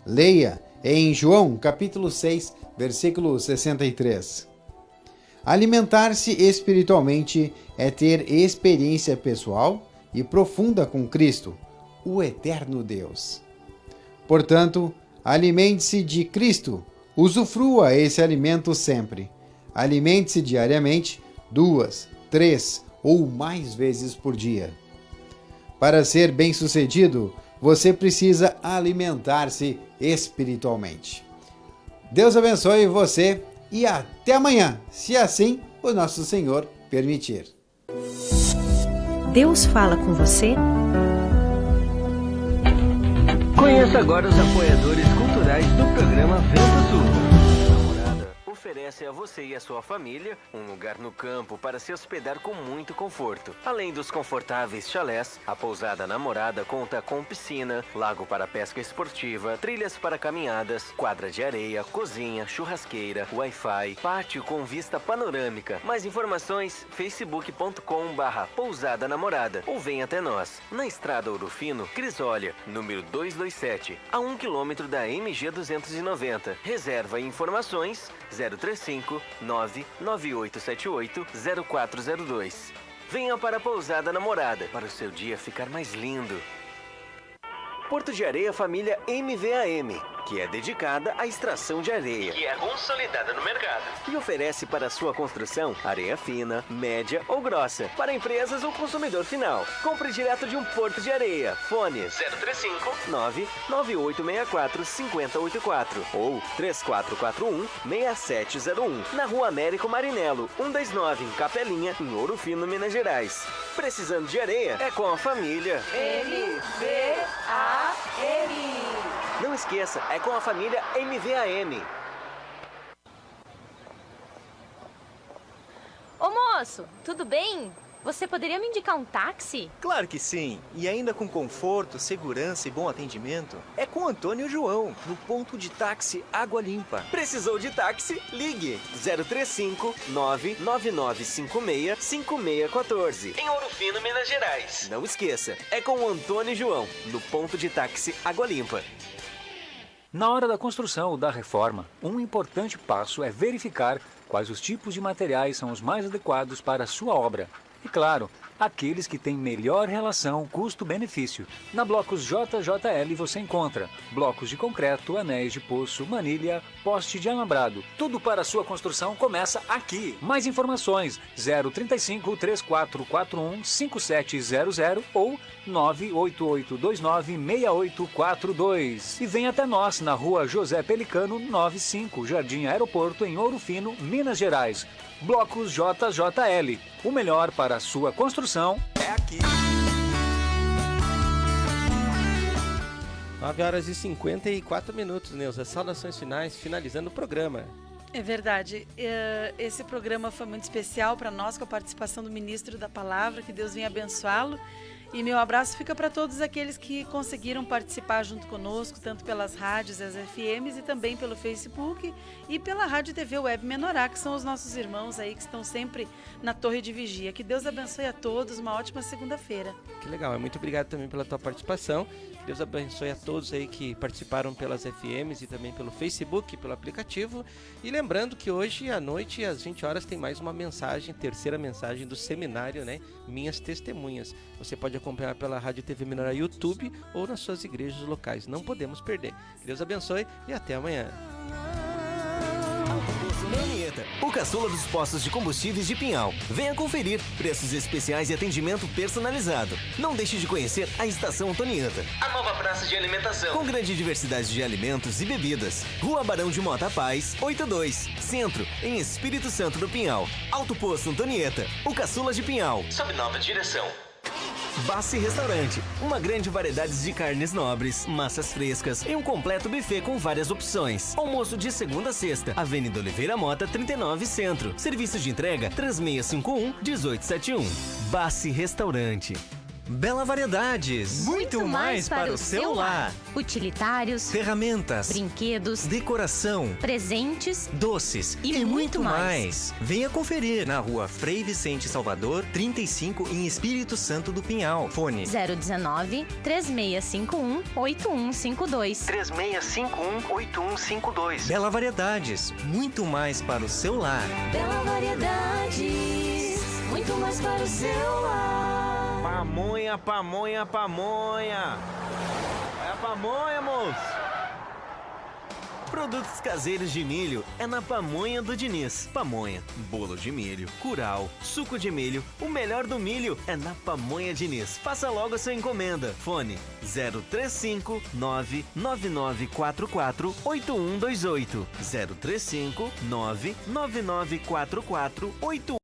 Leia em João, capítulo 6, versículo 63. Alimentar-se espiritualmente é ter experiência pessoal e profunda com Cristo, o eterno Deus. Portanto, alimente-se de Cristo, usufrua esse alimento sempre. Alimente-se diariamente 2, 3 ou mais vezes por dia. Para ser bem-sucedido, você precisa alimentar-se espiritualmente. Deus abençoe você e até amanhã, se assim o nosso Senhor permitir. Deus fala com você? Conheça agora os apoiadores culturais do programa Vento Sul. Oferece a você e a sua família um lugar no campo para se hospedar com muito conforto. Além dos confortáveis chalés, a pousada Namorada conta com piscina, lago para pesca esportiva, trilhas para caminhadas, quadra de areia, cozinha, churrasqueira, Wi-Fi, pátio com vista panorâmica. Mais informações, facebook.com/Pousada Namorada ou vem até nós, na Estrada Ouro Fino, Crisólia, número 227, a 1 km da MG 290. Reserva e informações 035 99878 0402. Venha para a Pousada Namorada para o seu dia ficar mais lindo. Porto de Areia Família MVAM, que é dedicada à extração de areia, que é consolidada no mercado e oferece para sua construção areia fina, média ou grossa, para empresas ou consumidor final. Compre direto de um Porto de Areia. Fone 035 99864 5084 ou 3441 6701, na Rua Américo Marinello 129, em Capelinha, em Ouro Fino, Minas Gerais. Precisando de areia? É com a família MVAM. Não esqueça, é com a família MVAM. Ô moço, tudo bem? Você poderia me indicar um táxi? Claro que sim. E ainda com conforto, segurança e bom atendimento. É com Antônio João, no ponto de táxi Água Limpa. Precisou de táxi? Ligue 035 99956 5614. Em Ouro Fino, Minas Gerais. Não esqueça, é com o Antônio João, no ponto de táxi Água Limpa. Na hora da construção ou da reforma, um importante passo é verificar quais os tipos de materiais são os mais adequados para a sua obra. E claro, aqueles que têm melhor relação custo-benefício. Na Blocos JJL você encontra blocos de concreto, anéis de poço, manilha, poste de alambrado. Tudo para a sua construção começa aqui. Mais informações 035 3441 5700 ou 988296842. E vem até nós na Rua José Pelicano 95, Jardim Aeroporto, em Ouro Fino, Minas Gerais. Blocos JJL. O melhor para a sua construção é aqui. 9h54, Neuza. Saudações finais, finalizando o programa. É verdade. Esse programa foi muito especial para nós, com a participação do Ministro da Palavra. Que Deus venha abençoá-lo. E meu abraço fica para todos aqueles que conseguiram participar junto conosco, tanto pelas rádios, as FMs, e também pelo Facebook e pela Rádio TV Web Menorá, que são os nossos irmãos aí que estão sempre na Torre de Vigia. Que Deus abençoe a todos, uma ótima segunda-feira. Que legal, muito obrigado também pela tua participação. Que Deus abençoe a todos aí que participaram pelas FMs e também pelo Facebook, pelo aplicativo. E lembrando que hoje à noite, às 20 horas, tem mais uma mensagem, terceira mensagem do seminário, né? Minhas Testemunhas. Você pode acompanhar pela Rádio TV Menorá YouTube ou nas suas igrejas locais. Não podemos perder. Que Deus abençoe e até amanhã. Antonieta, o caçula dos postos de combustíveis de Pinhal. Venha conferir preços especiais e atendimento personalizado. Não deixe de conhecer a Estação Antonieta, A nova praça de alimentação. com grande diversidade de alimentos e bebidas. Rua Barão de Mota Paz, 82, Centro, em Espírito Santo do Pinhal. Alto Posto Antonieta, o caçula de Pinhal. Sob nova direção. Bassi Restaurante, uma grande variedade de carnes nobres, massas frescas e um completo buffet com várias opções. Almoço de segunda a sexta, Avenida Oliveira Mota, 39 Centro. Serviço de entrega 3651-1871. Bassi Restaurante. Bela Variedades. Muito mais para o seu lar. Utilitários, Ferramentas, brinquedos, decoração, presentes, doces e muito mais. Venha conferir na rua Frei Vicente Salvador, 35, em Espírito Santo do Pinhal. Fone 019 3651 8152. 3651-8152. Bela Variedades. Muito mais para o seu lar. Bela Variedades, muito mais para o seu lar. Pamonha, pamonha, pamonha. É a pamonha, moço. Produtos caseiros de milho é na Pamonha do Diniz. Pamonha, bolo de milho, curau, suco de milho. O melhor do milho é na Pamonha Diniz. Faça logo a sua encomenda. Fone 035 99944 8128. 035 99944 8128.